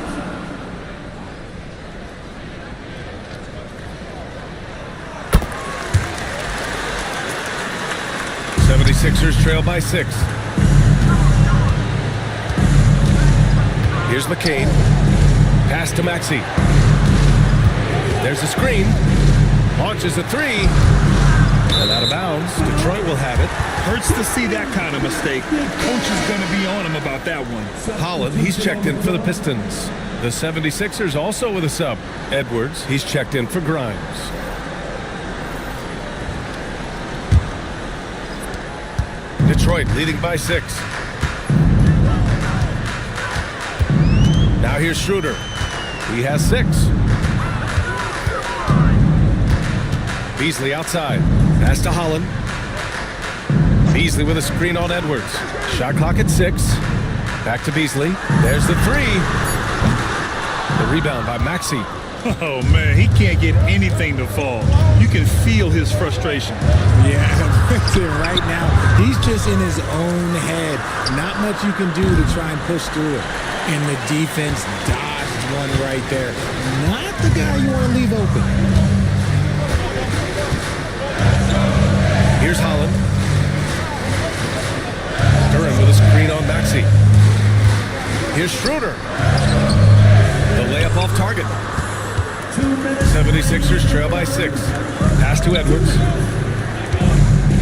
Sixers trail by 6. Here's McCain. Pass to Maxey. There's a screen. Launches a 3. And out of bounds. Detroit will have it. Hurts to see that kind of mistake. Coach is going to be on him about that one. Holland, he's checked in for the Pistons. The 76ers also with a sub. Edwards, he's checked in for Grimes. Detroit leading by 6. Now here's Schroeder. He has 6. Beasley outside. Pass to Holland. Beasley with a screen on Edwards. Shot clock at 6. Back to Beasley. There's the 3. The rebound by Maxey. Oh, man, he can't get anything to fall. You can feel his frustration. Yeah, right now, he's just in his own head. Not much you can do to try and push through it. And the defense dodged one right there. Not the guy you want to leave open. Here's Holland. Duran with a screen on Maxey. Here's Schroeder. The layup off target. 76ers trail by 6. Pass to Edwards.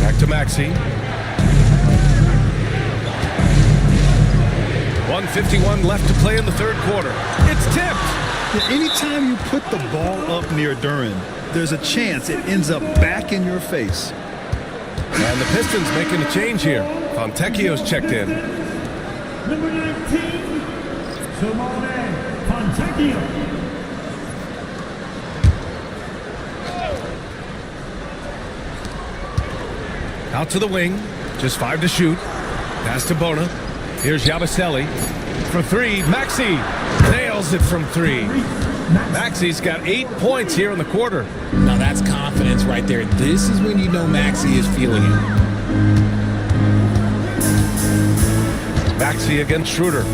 Back to Maxey. 1:51 left to play in the third quarter. It's tipped. Anytime you put the ball up near Duran, there's a chance it ends up back in your face. And the Pistons making a change here. Fontecchio's checked in. Number 19, Simone Fontecchio. Out to the wing. Just 5 to shoot. Pass to Bona. Here's Yabusele. For 3, Maxey nails it from 3. Maxey's got 8 points here in the quarter. Now that's confidence right there. This is when you know Maxey is feeling it. Maxey against Schroeder.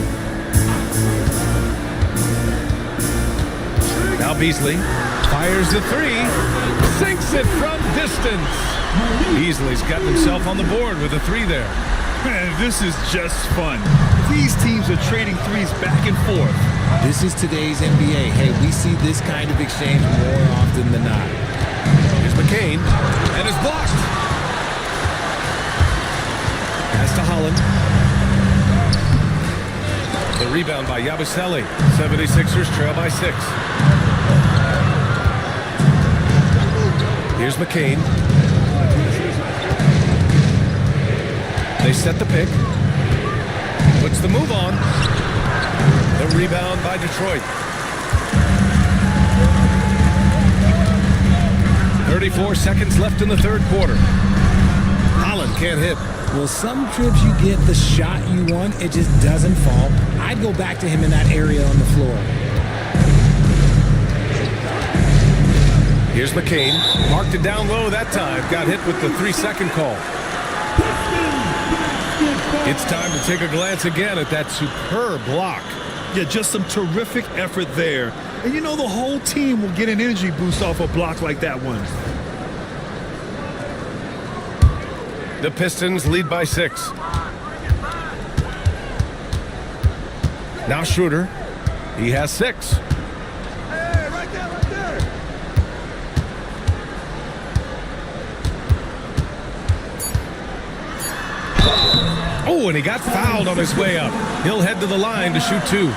Now Beasley fires the 3. Sinks it from distance. Beasley's gotten himself on the board with a 3 there. Man, this is just fun. These teams are trading threes back and forth. This is today's NBA. Hey, we see this kind of exchange more often than not. Here's McCain, and it's blocked. Pass to Holland. The rebound by Yabusele. 76ers trail by 6. Here's McCain. They set the pick. Puts the move on. The rebound by Detroit. 34 seconds left in the third quarter. Holland can't hit. Well, some trips you get the shot you want, it just doesn't fall. I'd go back to him in that area on the floor. Here's McCain. Marked it down low that time. Got hit with the 3-second call. It's time to take a glance again at that superb block. Yeah, just some terrific effort there. And you know the whole team will get an energy boost off a block like that one. The Pistons lead by 6. Now Schroeder. He has 6. Oh, and he got fouled on his way up. He'll head to the line to shoot 2.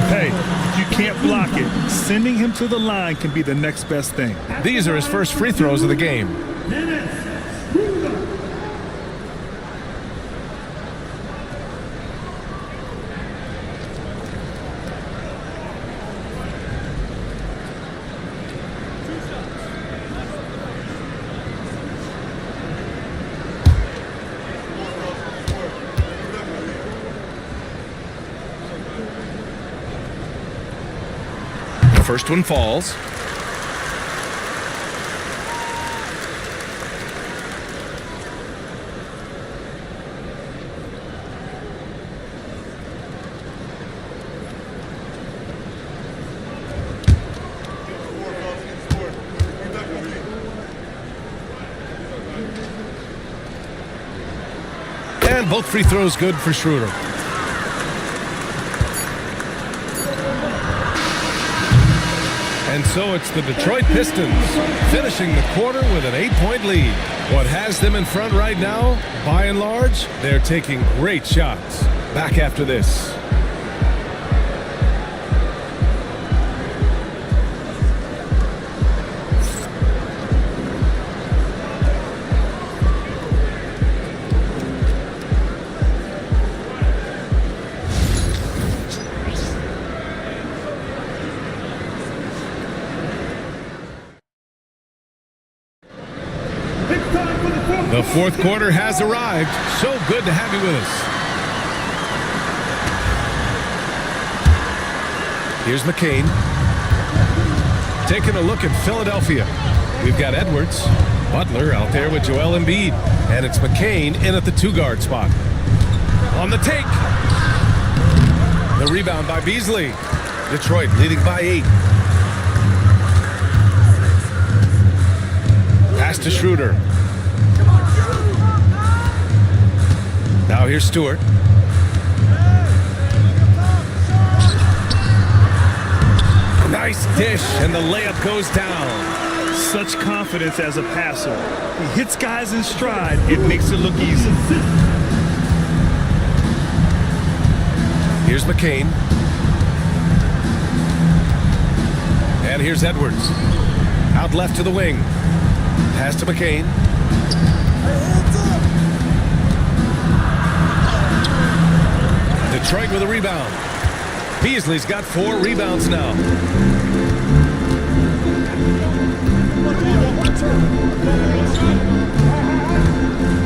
Hey, you can't block it. Sending him to the line can be the next best thing. These are his first free throws of the game. First one falls. And both free throws good for Schroeder. And so it's the Detroit Pistons finishing the quarter with an 8-point lead. What has them in front right now, by and large, they're taking great shots. Back after this. The fourth quarter has arrived. So good to have you with us. Here's McCain. Taking a look at Philadelphia. We've got Edwards, Butler out there with Joel Embiid, and it's McCain in at the 2-guard spot. On the take. The rebound by Beasley. Detroit leading by 8. Pass to Schroeder. Now here's Stewart. Nice dish, and the layup goes down. Such confidence as a passer. He hits guys in stride. It makes it look easy. Here's McCain. And here's Edwards. Out left to the wing. Pass to McCain. Detroit with a rebound. Beasley's got 4 rebounds now.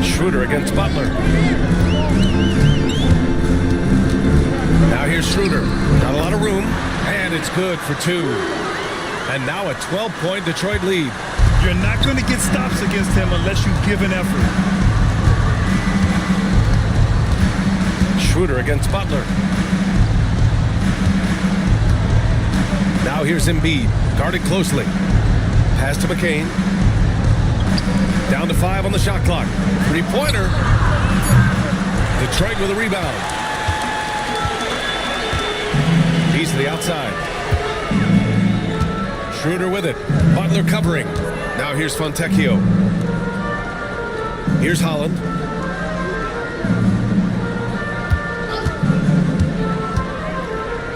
Schroeder against Butler. Now here's Schroeder. Not a lot of room, and it's good for 2. And now a 12-point Detroit lead. You're not going to get stops against him unless you give an effort. Schroeder against Butler. Now here's Embiid, guarded closely. Pass to McCain. Down to 5 on the shot clock. 3-pointer. Detroit with a rebound. Beasley outside. Schroeder with it. Butler covering. Now here's Fontecchio. Here's Holland.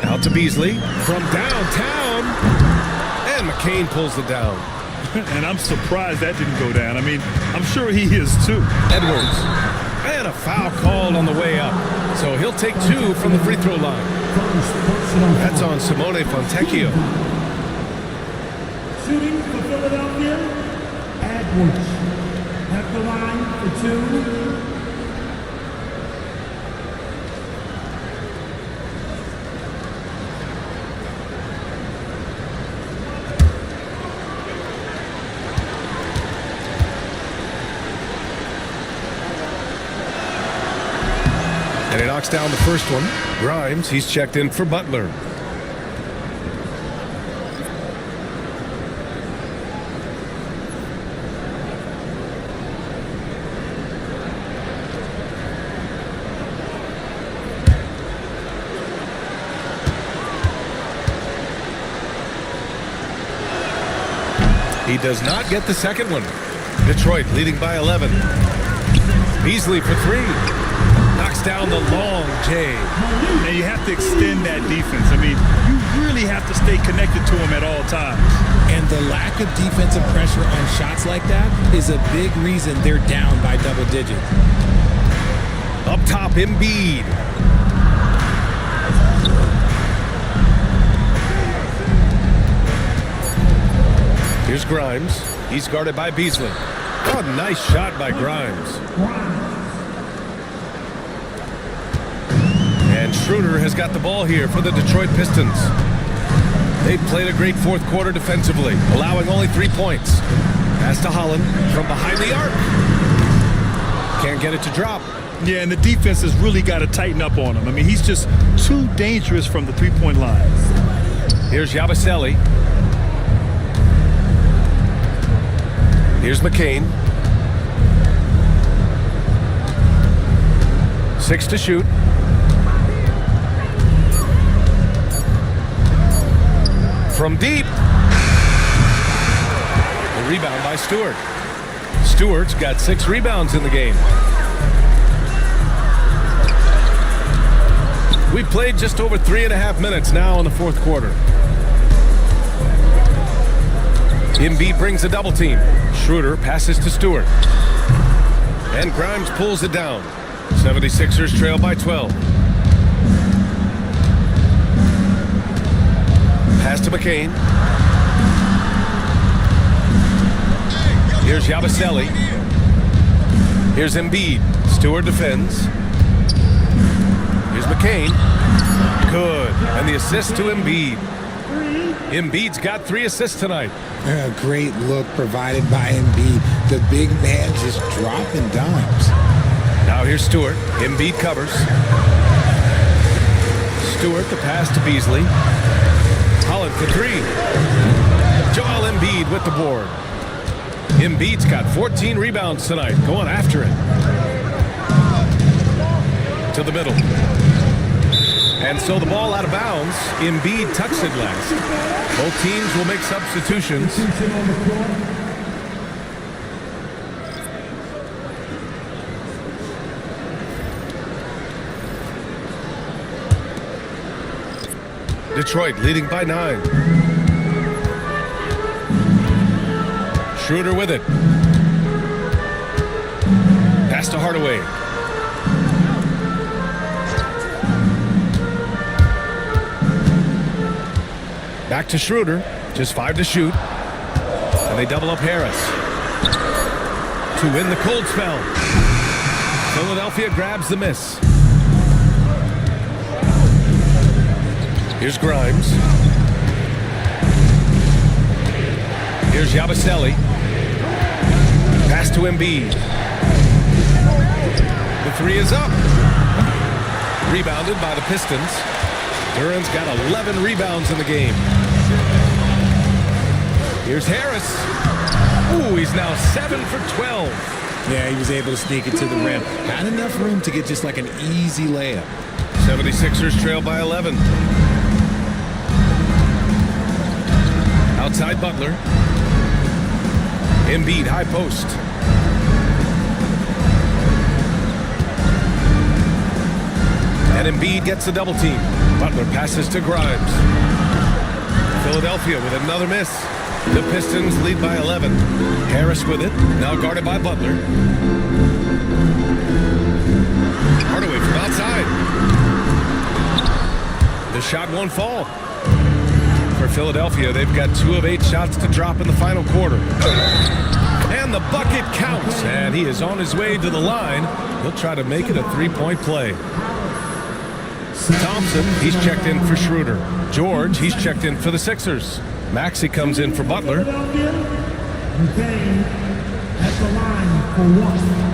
Out to Beasley from downtown. And McCain pulls it down. And I'm surprised that didn't go down. I mean, I'm sure he is too. Edwards. And a foul called on the way up. So he'll take 2 from the free throw line. That's on Simone Fontecchio. Shooting for Philadelphia, Edwards. At the line for 2. And he knocks down the first one. Grimes, he's checked in for Butler. He does not get the second one. Detroit leading by 11. Beasley for 3. Knocks down the long J. Now you have to extend that defense. I mean, you really have to stay connected to him at all times. And the lack of defensive pressure on shots like that is a big reason they're down by double digits. Up top, Embiid. Here's Grimes. He's guarded by Beasley. Oh, nice shot by Grimes. And Schroeder has got the ball here for the Detroit Pistons. They've played a great fourth quarter defensively, allowing only 3 points. Pass to Holland from behind the arc. Can't get it to drop. Yeah, and the defense has really got to tighten up on him. I mean, he's just too dangerous from the three-point line. Here's Yabusele. Here's McCain. 6 to shoot. From deep. The rebound by Stewart. Stewart's got 6 rebounds in the game. We've played just over 3.5 minutes now in the fourth quarter. Embiid brings a double team. Schroeder passes to Stewart. And Grimes pulls it down. 76ers trail by 12. Pass to McCain. Here's Yabusele. Here's Embiid. Stewart defends. Here's McCain. Good. And the assist to Embiid. Embiid's got 3 assists tonight. A great look provided by Embiid. The big man just dropping dimes. Now here's Stewart. Embiid covers. Stewart, the pass to Beasley. Holland for 3. Joel Embiid with the board. Embiid's got 14 rebounds tonight. Going after it. To the middle. And so the ball out of bounds. Embiid tucks it last. Both teams will make substitutions. Detroit leading by 9. Schroeder with it. Pass to Hardaway. Back to Schroeder. Just 5 to shoot. And they double up Harris. To win the cold spell. Philadelphia grabs the miss. Here's Grimes. Here's Yabusele. Pass to Embiid. The 3 is up. Rebounded by the Pistons. Duran's got 11 rebounds in the game. Here's Harris. Ooh, he's now 7 for 12. Yeah, he was able to sneak it to the rim. Had enough room to get just like an easy layup. 76ers trail by 11. Outside Butler. Embiid, high post. And Embiid gets the double team. Butler passes to Grimes. Philadelphia with another miss. The Pistons lead by 11. Harris with it, now guarded by Butler. Hardaway from outside. The shot won't fall. For Philadelphia, they've got 2 of 8 shots to drop in the final quarter. And the bucket counts, and he is on his way to the line. He'll try to make it a 3-point play. Thompson, he's checked in for Schroeder. George, he's checked in for the Sixers. Maxey comes in for Butler. Philadelphia, McCain at the line for 1.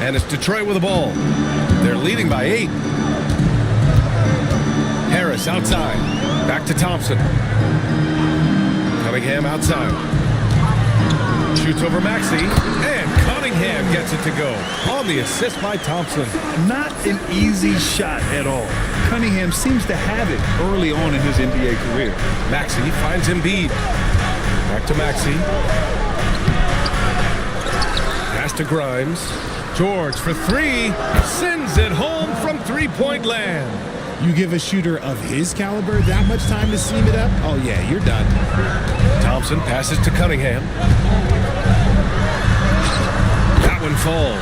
And it's Detroit with the ball. They're leading by 8. Harris outside. Back to Thompson. Cunningham outside. Shoots over Maxey. And Cunningham gets it to go. On the assist by Thompson. Not an easy shot at all. Cunningham seems to have it early on in his NBA career. Maxey finds Embiid. Back to Maxey. Pass to Grimes. George for 3, sends it home from 3-point land. You give a shooter of his caliber that much time to seam it up? Oh, yeah, you're done. Thompson passes to Cunningham. That one falls.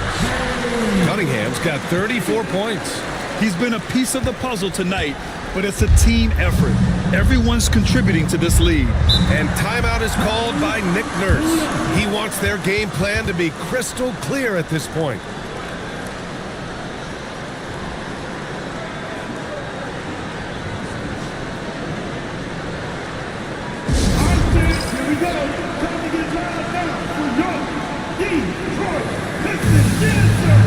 Cunningham's got 34 points. He's been a piece of the puzzle tonight, but it's a team effort. Everyone's contributing to this lead. And timeout is called by Nick Nurse. He wants their game plan to be crystal clear at this point. Here we go. Time to get loud now for your Detroit Pistons. Yes, sir.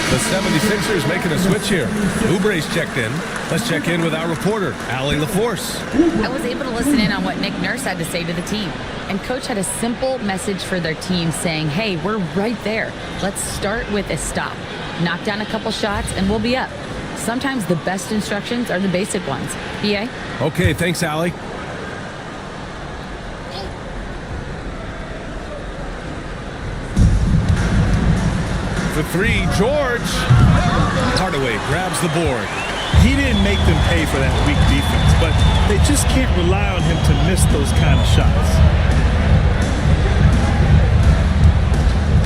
The 76ers making a switch here. Oubre's checked in. Let's check in with our reporter, Allie LaForce. I was able to listen in on what Nick Nurse had to say to the team. And Coach had a simple message for their team saying, hey, we're right there. Let's start with a stop. Knock down a couple shots and we'll be up. Sometimes the best instructions are the basic ones. B.A.? Okay, thanks, Allie. For three, George. Hardaway grabs the board. He didn't make them pay for that weak defense, but they just can't rely on him to miss those kind of shots.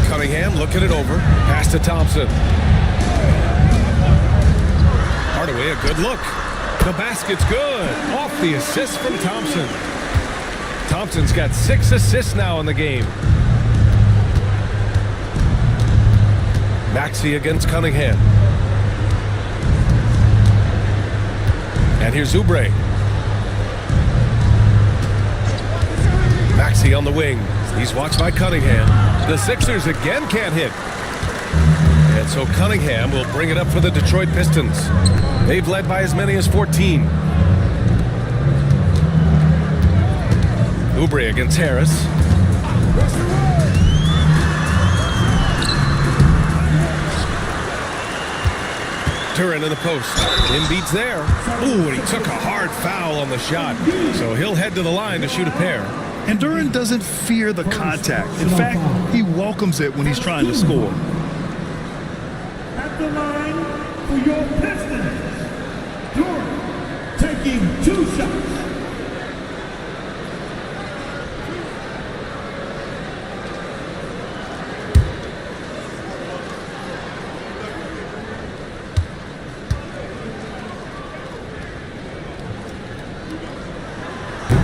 Cunningham looking it over. Pass to Thompson. Hardaway, a good look. The basket's good. Off the assist from Thompson. Thompson's got 6 assists now in the game. Maxey against Cunningham. And here's Oubre. Maxey on the wing. He's watched by Cunningham. The Sixers again can't hit. And so Cunningham will bring it up for the Detroit Pistons. They've led by as many as 14. Oubre against Harris. Turin in the post. Embiid's there. Ooh, and he took a hard foul on the shot. So he'll head to the line to shoot a pair. And Duran doesn't fear the contact. In fact, he welcomes it when he's trying to score. At the line for your Pistons, Duran taking 2 shots.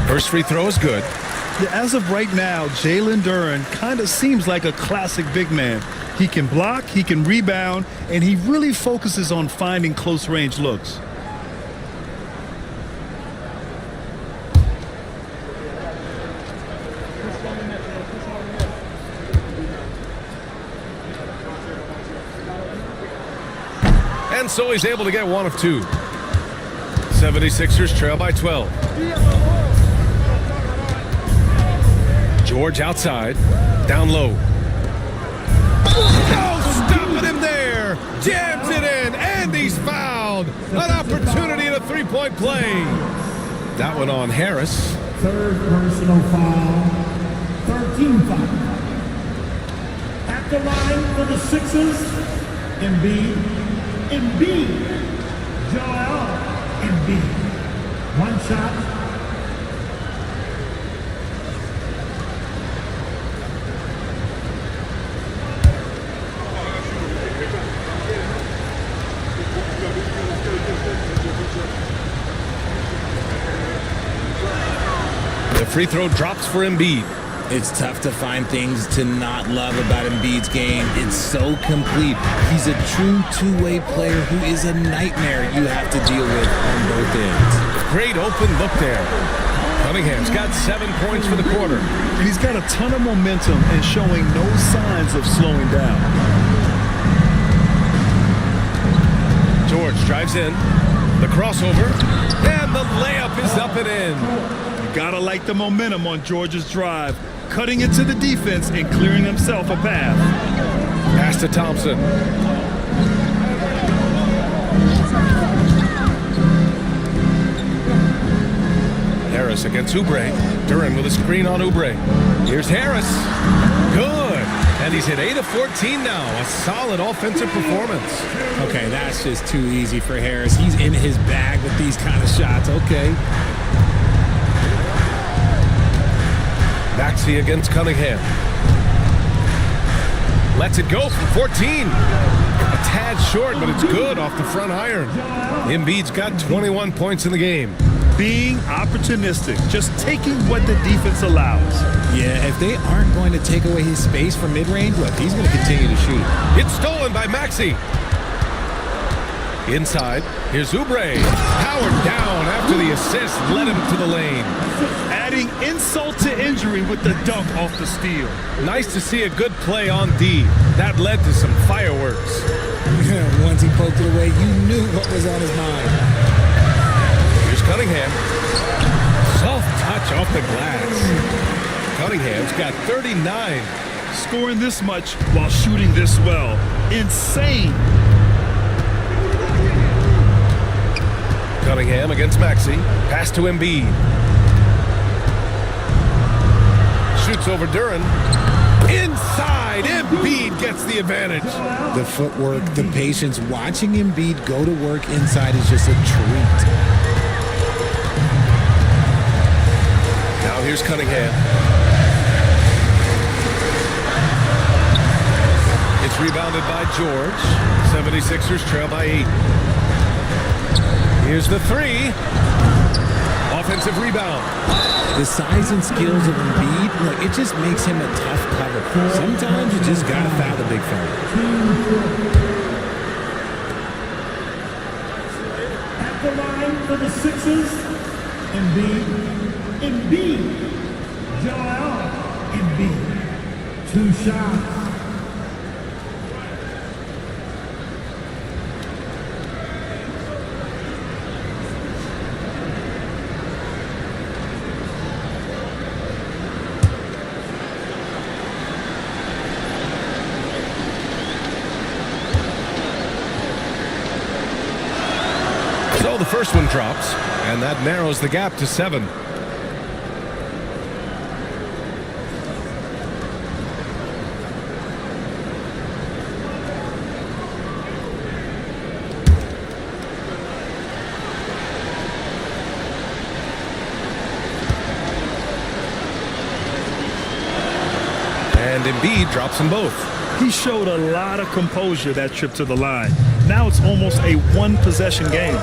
First free throw is good. Yeah, as of right now, Jalen Duran kind of seems like a classic big man. He can block, he can rebound, and he really focuses on finding close-range looks. And so he's able to get 1 of 2. 76ers trail by 12. George outside, down low. Oh, stopping him there. Jams it in, and he's fouled. An opportunity in a three-point play. That one on Harris. Third personal foul. 13 foul. At the line for the Sixers, Embiid. Joel Embiid. 1 shot. The free throw drops for Embiid. It's tough to find things to not love about Embiid's game. It's so complete. He's a true two-way player who is a nightmare you have to deal with on both ends. Great open look there. Cunningham's got 7 points for the quarter. And he's got a ton of momentum and showing no signs of slowing down. George drives in. The crossover. And the layup is up and in. You gotta like the momentum on George's drive, cutting into the defense and clearing himself a path. Pass to Thompson. Harris against Oubre. Duran with a screen on Oubre. Here's Harris. Good. And he's hit 8 of 14 now. A solid offensive performance. Okay, that's just too easy for Harris. He's in his bag with these kind of shots. Okay. Maxey against Cunningham. Lets it go from 14. A tad short, but it's good off the front iron. Embiid's got 21 points in the game. Being opportunistic, just taking what the defense allows. Yeah, if they aren't going to take away his space from mid-range, look, he's going to continue to shoot. It's stolen by Maxey. Inside, here's Oubre. Powered down after the assist led him to the lane. adding insult to injury with the dunk off the steal. Nice to see a good play on D. That led to some fireworks. Once he poked it away, you knew what was on his mind. Here's Cunningham. Soft touch off the glass. Cunningham's got 39. Scoring this much while shooting this well. Insane. Cunningham against Maxey. Pass to Embiid. Shoots over Duran. Inside, Embiid gets the advantage. The footwork, the patience, watching Embiid go to work inside is just a treat. Now here's Cunningham. It's rebounded by George. 76ers trail by 8. Here's the three. Offensive rebound. The size and skills of Embiid, look, it just makes him a tough cover. Sometimes you just gotta foul the big fella. At the line for the Sixers, Embiid, Joel Embiid. 2 shots. So the first one drops, and that narrows the gap to 7. And Embiid drops them both. He showed a lot of composure that trip to the line. Now it's almost a one-possession game.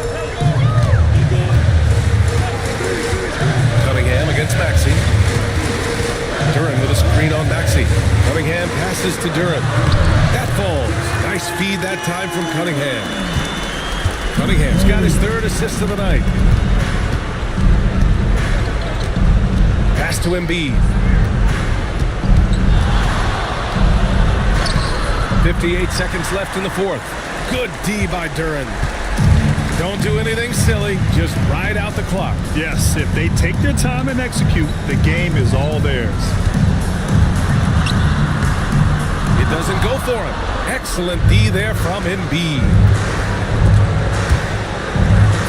Cunningham against Maxey. Duran with a screen on Maxey. Cunningham passes to Duran. That falls. Nice feed that time from Cunningham. Cunningham's got his 3rd assist of the night. Pass to Embiid. 58 seconds left in the 4th. Good D by Duran. Don't do anything silly. Just ride out the clock. Yes, if they take their time and execute, the game is all theirs. It doesn't go for him. Excellent D there from Embiid.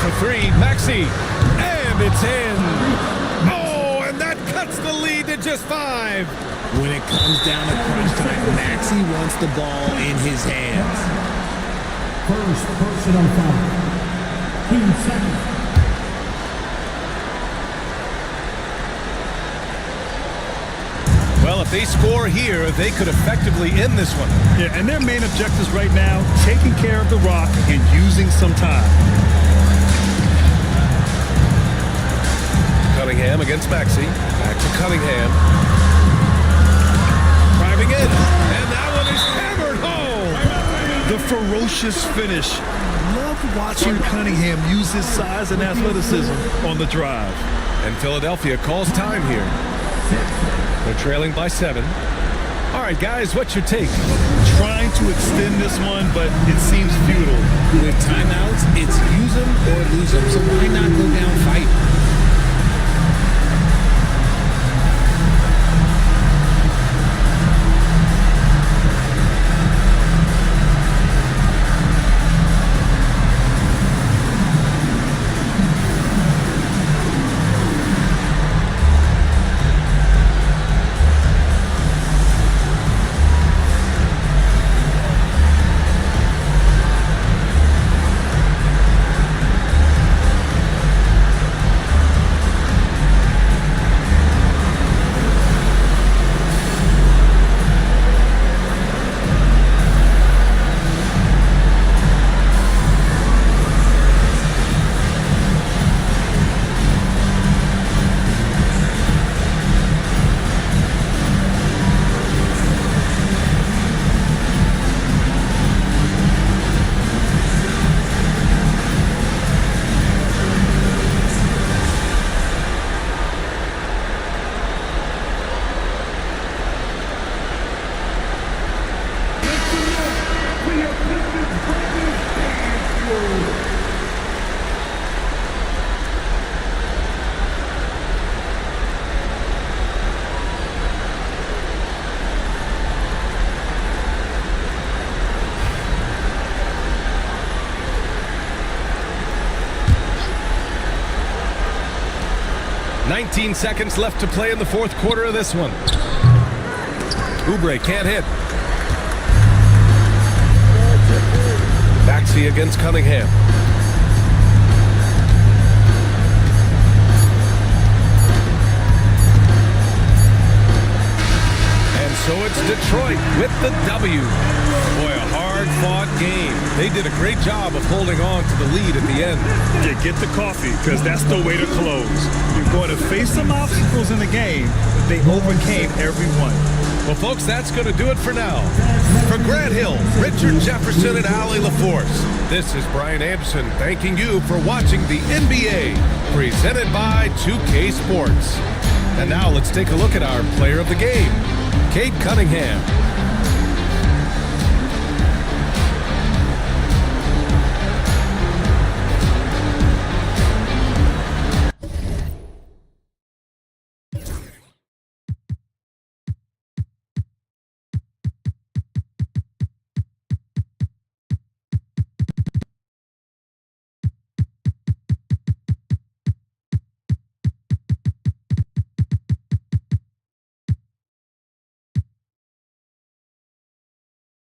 For 3, Maxey. And it's in. Oh, and that cuts the lead to just 5. When it comes down to crunch time, Maxey wants the ball in his hands. First personal foul. 2 seconds. Well, if they score here, they could effectively end this one. Yeah, and their main objectives right now, taking care of the rock and using some time. Cunningham against Maxey. Back to Cunningham. Driving in. And that one is hammered home. The ferocious finish. Love watching Cunningham use his size and athleticism on the drive. And Philadelphia calls time here. They're trailing by 7. All right, guys, what's your take? Trying to extend this one, but it seems futile. With timeouts, it's use them or lose them. So why not go down fighting? 19 seconds left to play in the fourth quarter of this one. Oubre can't hit. Maxey against Cunningham. And so it's Detroit with the W. Boy, a hard-fought game. They did a great job of holding on to the lead at the end. Yeah, get the coffee, because that's the way to close. You're going to face some obstacles in the game, but they overcame every one. Well, folks, that's going to do it for now. For Grant Hill, Richard Jefferson, and Allie LaForce, this is Brian Anderson thanking you for watching the NBA, presented by 2K Sports. And now let's take a look at our player of the game, Cade Cunningham.